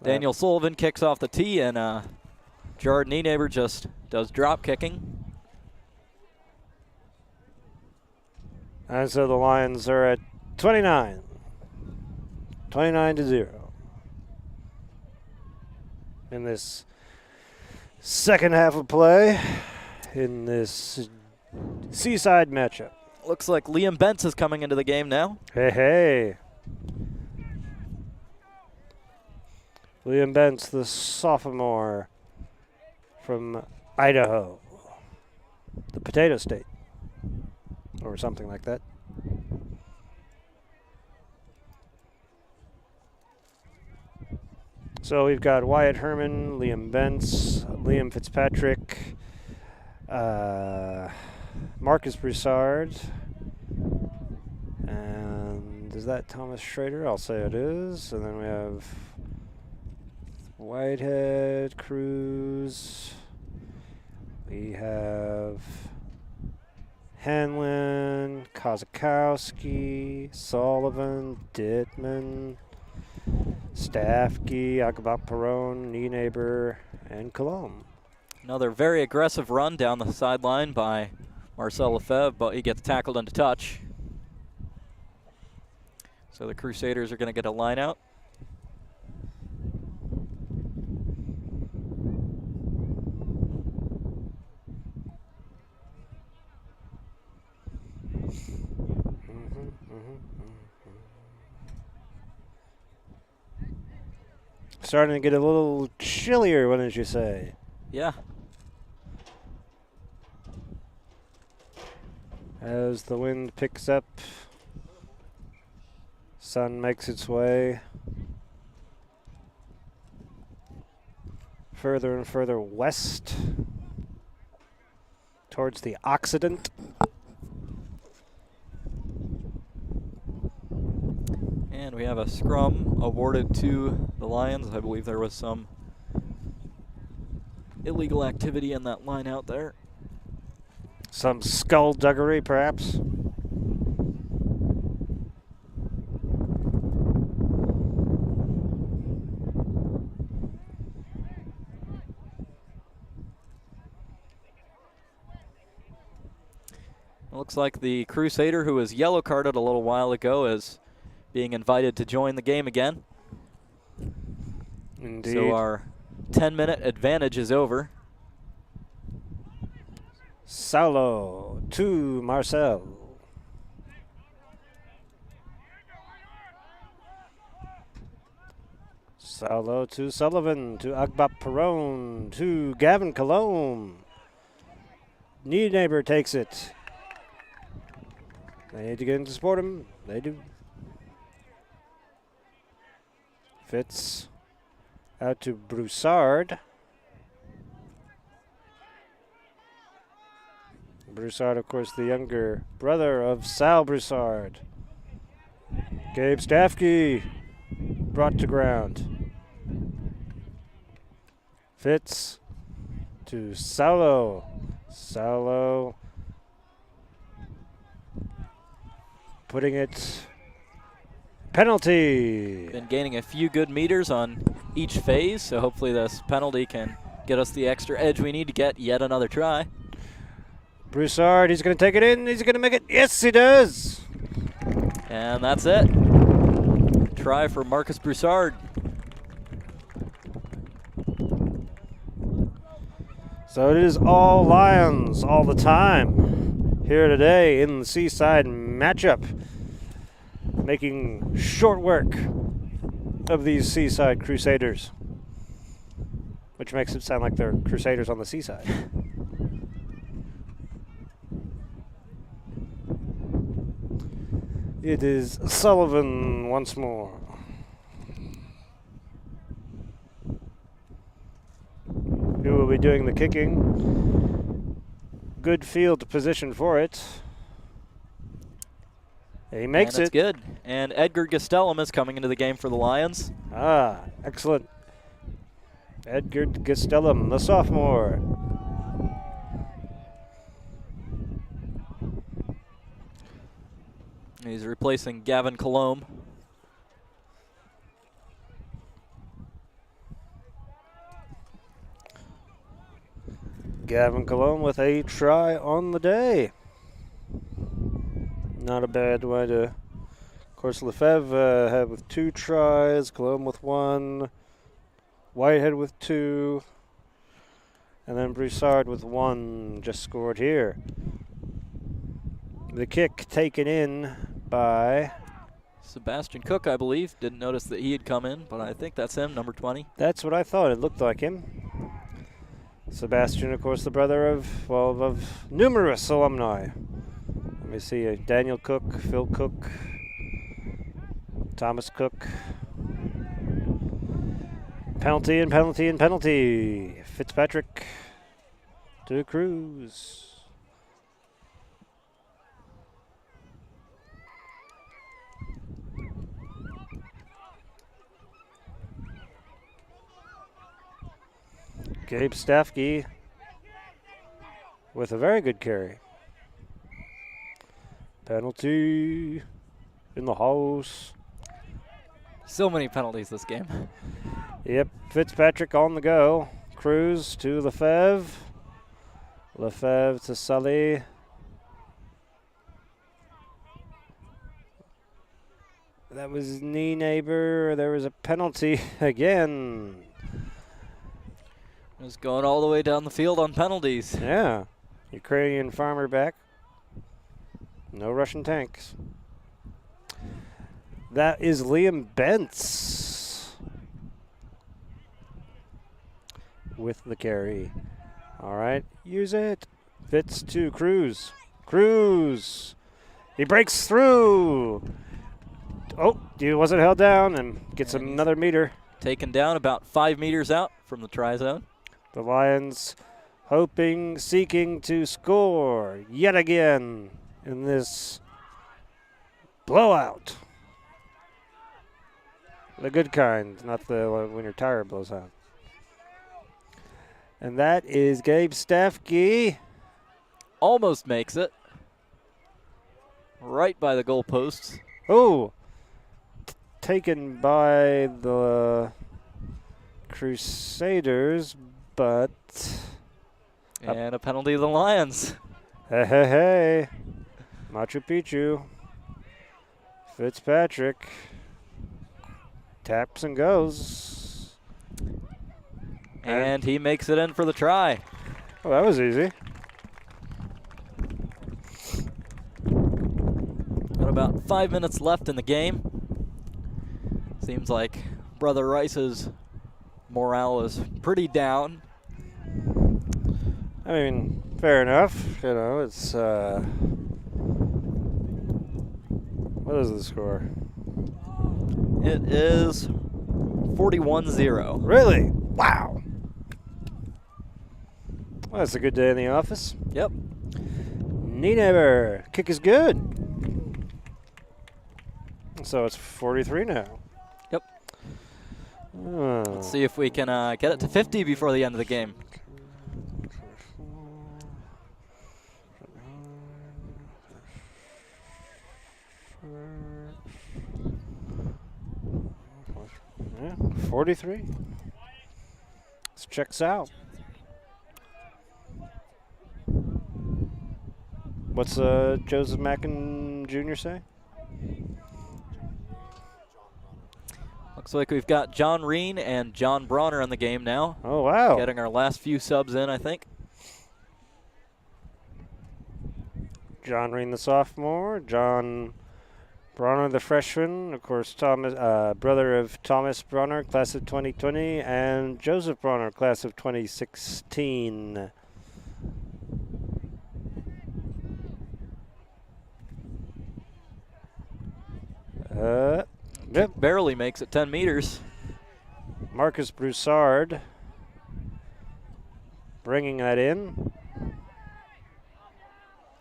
Daniel Sullivan kicks off the tee, and Gerard Nienaber just does drop kicking. And so the Lions are at 29. 29-0. In this second half of play, in this Seaside matchup. Looks like Liam Bentz is coming into the game now. Hey. Liam Bentz, the sophomore from Idaho, the Potato State, or something like that. So we've got Wyatt Herman, Liam Bentz, Liam Fitzpatrick, Marcus Broussard, and is that Thomas Schrader? I'll say it is. And then we have Whitehead, Cruz. We have Hanlon, Kozakowski, Sullivan, Dittman, Staffke, Agabak Perron, Nienaber, and Colombe. Another very aggressive run down the sideline by Marcel Lefebvre, but he gets tackled into touch. So the Crusaders are going to get a line out. Starting to get a little chillier, wouldn't you say? Yeah. As the wind picks up, sun makes its way further and further west towards the Occident. And we have a scrum awarded to the Lions. I believe there was some illegal activity in that line out there. Some skullduggery, perhaps. Looks like the Crusader, who was yellow carded a little while ago, is being invited to join the game again. Indeed. So our 10-minute advantage is over. Saulo to Marcel. Saulo to Sullivan, to Agbap Perron, to Gavin Colombe. Neighbor takes it. They need to get in to support him. They do. Fitz out to Broussard. Broussard, of course, the younger brother of Sal Broussard. Gabe Stafke brought to ground. Fitz to Saulo. Saulo putting it. Penalty. Been gaining a few good meters on each phase, so hopefully this penalty can get us the extra edge we need to get yet another try. Broussard, he's going to take it in. He's going to make it. Yes, he does. And that's it. Try for Marcus Broussard. So it is all Lions all the time here today in the Seaside matchup, making short work of these Seaside Crusaders, which makes it sound like they're Crusaders on the seaside. It is Sullivan once more. Who will be doing the kicking. Good field position for it. He makes and it. It's good. And Edgar Gastelum is coming into the game for the Lions. Ah, excellent. Edgar Gastelum, the sophomore. He's replacing Gavin Colombe. Gavin Colombe with a try on the day. Not a bad way to. Of course, Lefebvre had with 2 tries, Colombe with 1, Whitehead with 2, and then Broussard with 1 just scored here. The kick taken in by Sebastian Cook, I believe. Didn't notice that he had come in, but I think that's him, number 20. That's what I thought. It looked like him. Sebastian, of course, the brother of, well, of numerous alumni. Let me see, Daniel Cook, Phil Cook, Thomas Cook. Penalty and penalty and penalty. Fitzpatrick to Cruz. Gabe Stafke with a very good carry. Penalty in the house. So many penalties this game. Yep, Fitzpatrick on the go. Cruz to Lefebvre. Lefebvre to Sully. That was knee neighbor. There was a penalty again. Just going all the way down the field on penalties. Yeah. Ukrainian farmer back. No Russian tanks. That is Liam Bentz with the carry. All right, use it. Fitz to Cruz. Cruz. He breaks through. Oh, he wasn't held down and gets another meter. Taken down about 5 meters out from the try zone. The Lions hoping, seeking to score yet again in this blowout. The good kind, not the when your tire blows out. And that is Gabe Stafke. Almost makes it. Right by the goalposts. Oh, taken by the Crusaders, but and a penalty of the Lions. hey. Machu Picchu. Fitzpatrick. Taps and goes. And he makes it in for the try. Oh, that was easy. Got about 5 minutes left in the game. Seems like Brother Rice's morale is pretty down. I mean, fair enough. You know, it's what is the score? It is 41-0. Really? Wow. Well, that's a good day in the office. Yep. Neighbor, kick is good. So it's 43 now. Yep. Oh. Let's see if we can get it to 50 before the end of the game. Yeah, 43. This checks out. What's Joseph Mackin Jr. say? Looks like we've got John Reen and John Bronner in the game now. Oh, wow. Getting our last few subs in, I think. John Reen, the sophomore. John Bronner, the freshman. Of course, Thomas, brother of Thomas Bronner, class of 2020, and Joseph Bronner, class of 2016. Yep. Barely makes it 10 meters. Marcus Broussard bringing that in.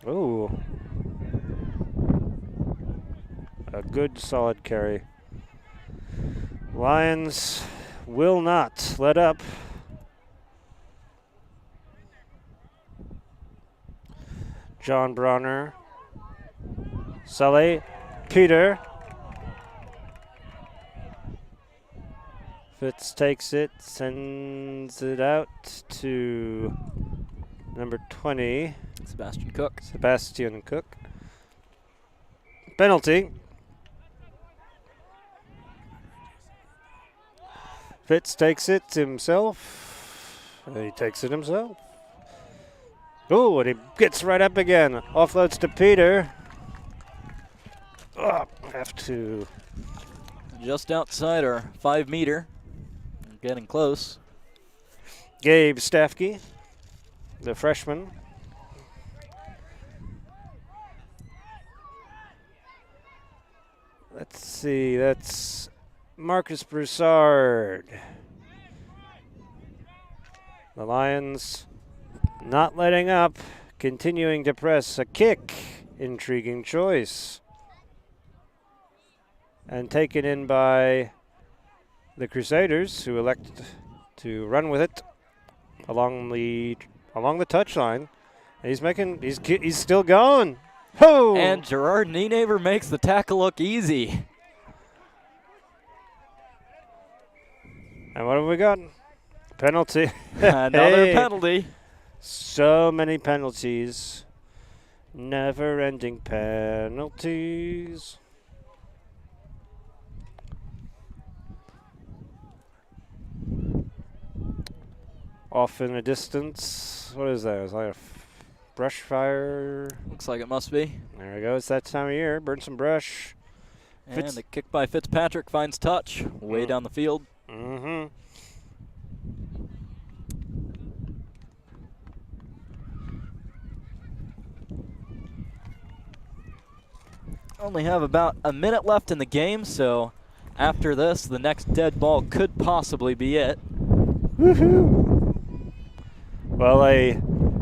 Ooh. A good solid carry. Lions will not let up. John Bronner. Salette. Peter. Fitz takes it, sends it out to number 20. Sebastian Cook. Penalty. Fitz takes it himself. He takes it himself. Oh, and he gets right up again. Offloads to Peter. Oh, have to. Just outside our 5 meter. Getting close. Gabe Stafke, the freshman. Let's see, that's Marcus Broussard. The Lions not letting up, continuing to press a kick. Intriguing choice. And taken in by the Crusaders, who elect to run with it along the touchline. And he's still going. Ho! And Gerard Nienaber makes the tackle look easy. And what have we got? Penalty. Another penalty. So many penalties. Never-ending penalties. Off in the distance. What is that? Is that a brush fire? Looks like it must be. There we go. It's that time of year. Burn some brush. And the kick by Fitzpatrick finds touch way down the field. Mm-hmm. Only have about a minute left in the game, so after this, the next dead ball could possibly be it. Woohoo! Well, a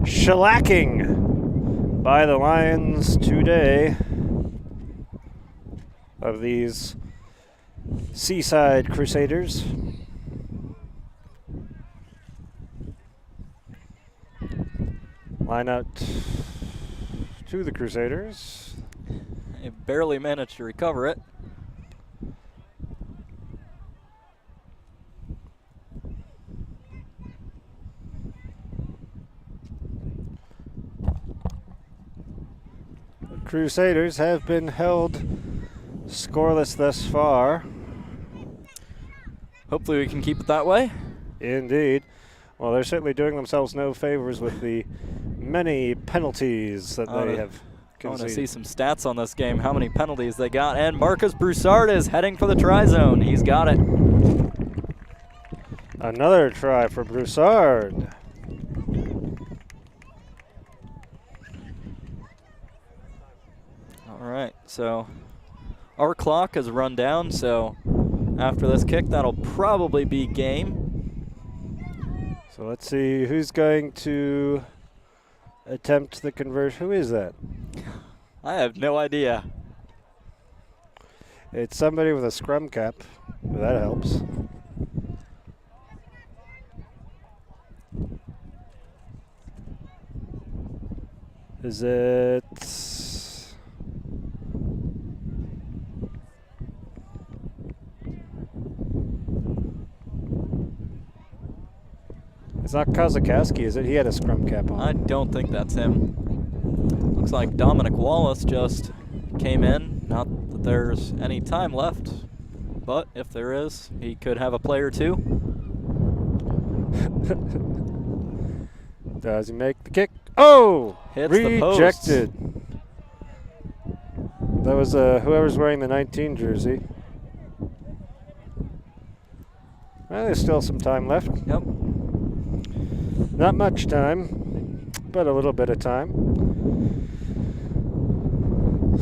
shellacking by the Lions today of these Seaside Crusaders. Line out to the Crusaders. They barely managed to recover it. Crusaders have been held scoreless thus far. Hopefully we can keep it that way. Indeed. Well, they're certainly doing themselves no favors with the many penalties that they have I want to conceded. see some stats on this game, how many penalties they got. And Marcus Broussard is heading for the try zone. He's got it. Another try for Broussard. All right, so our clock has run down, so after this kick, that'll probably be game. So let's see who's going to attempt the conversion. Who is that? I have no idea. It's somebody with a scrum cap. That helps. Is it... It's not Kozakowski, is it? He had a scrum cap on. I don't think that's him. Looks like Dominic Wallace just came in. Not that there's any time left, but if there is, he could have a play or two. Does he make the kick? Oh! Hits the post. Rejected. That was whoever's wearing the 19 jersey. Well, there's still some time left. Yep. Not much time, but a little bit of time.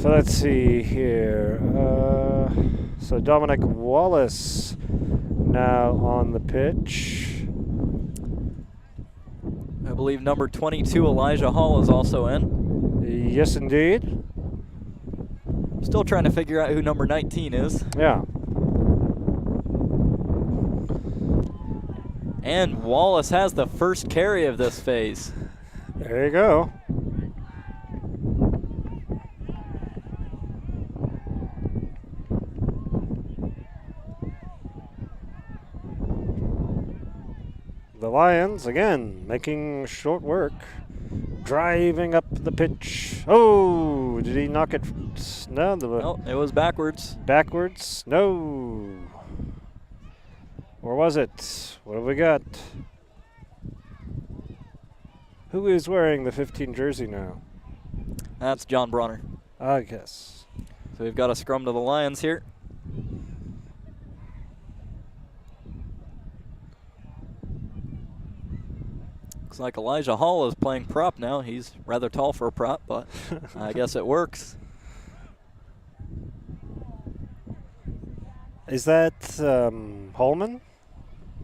So let's see here. So Dominic Wallace now on the pitch. I believe number 22, Elijah Hall, is also in. Yes, indeed. Still trying to figure out who number 19 is. Yeah. And Wallace has the first carry of this phase. There you go. The Lions, again, making short work. Driving up the pitch. Oh, did he knock it? No, No, it was backwards. backwards? No. Or was it? What have we got? Who is wearing the 15 jersey now? That's John Bronner. I guess. So we've got a scrum to the Lions here. Looks like Elijah Hall is playing prop now. He's rather tall for a prop, but I guess it works. Is that Holman?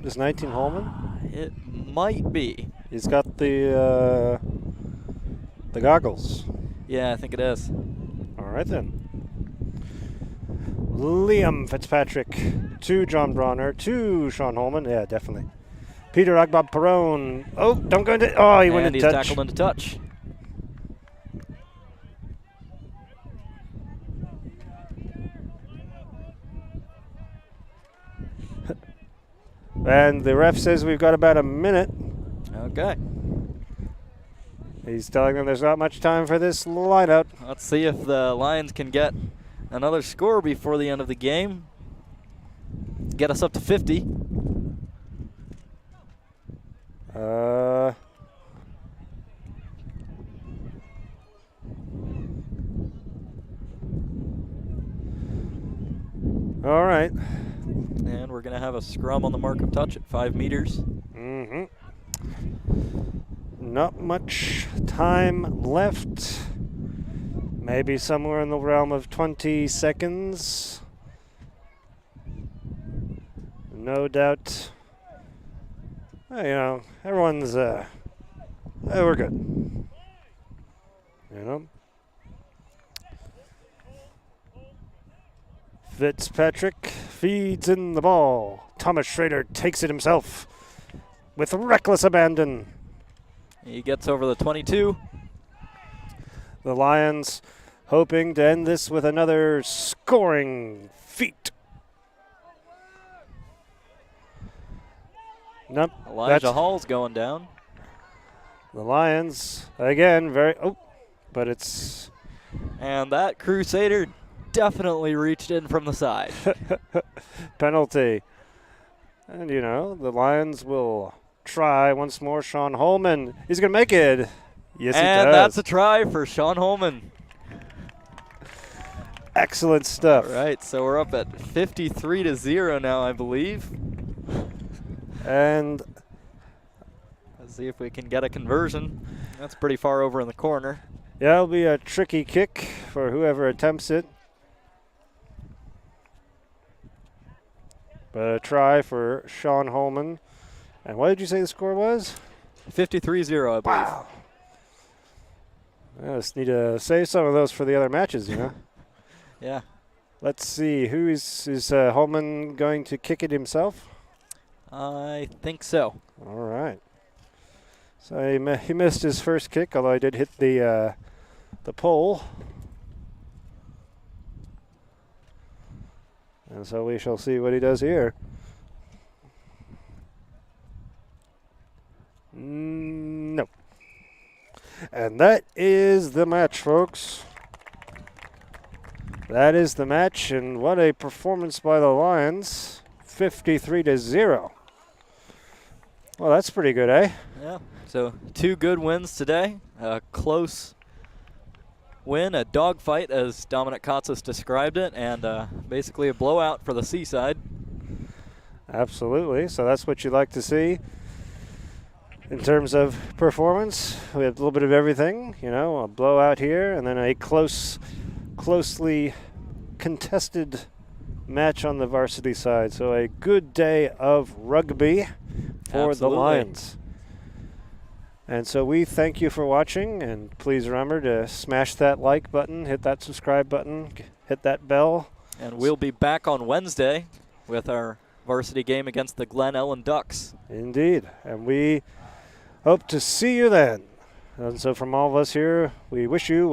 Is 19 Holman? It might be. He's got the goggles. Yeah, I think it is. All right then. Liam Fitzpatrick to John Bronner to Sean Holman. Yeah, definitely. Peter Agbab Perone. Oh, don't go into. Oh, he went And into he's touch. tackled into touch. And the ref says we've got about a minute. Okay. He's telling them there's not much time for this lineout. Let's see if the Lions can get another score before the end of the game. Get us up to 50. All right. And we're going to have a scrum on the mark of touch at 5 meters. Mm-hmm. Not much time left. Maybe somewhere in the realm of 20 seconds. No doubt. You know, everyone's, we're good. You know? Fitzpatrick feeds in the ball. Thomas Schrader takes it himself with reckless abandon. He gets over the 22. The Lions hoping to end this with another scoring feat. Nope. Elijah Hall's going down. The Lions, again, but it's And that Crusader definitely reached in from the side. Penalty. And, you know, the Lions will try once more. Sean Holman, he's going to make it. Yes, he does. And that's a try for Sean Holman. Excellent stuff. All right, so we're up at 53-0 now, I believe. And let's see if we can get a conversion. That's pretty far over in the corner. yeah, it'll be a tricky kick for whoever attempts it. But a try for Sean Holman. And what did you say the score was? 53-0, I believe. Wow. I just need to save some of those for the other matches, you know. Yeah. Let's see. Who is Holman going to kick it himself? I think so. All right. So he missed his first kick, although he did hit the pole. And so we shall see what he does here. No. And that is the match, folks. That is the match, and what a performance by the Lions. 53-0. Well, that's pretty good, eh? Yeah. So 2 good wins today. A close win, a dogfight, as Dominic Katsas described it, and basically a blowout for the Seaside. Absolutely. So that's what you like to see. In terms of performance, we have a little bit of everything, you know, a blowout here and then a closely contested match on the varsity side. So a good day of rugby for Absolutely. the Lions. And so we thank you for watching, and please remember to smash that like button, hit that subscribe button, hit that bell. And we'll be back on Wednesday with our varsity game against the Glen Ellen Ducks. Indeed. And we hope to see you then. And so from all of us here, we wish you well.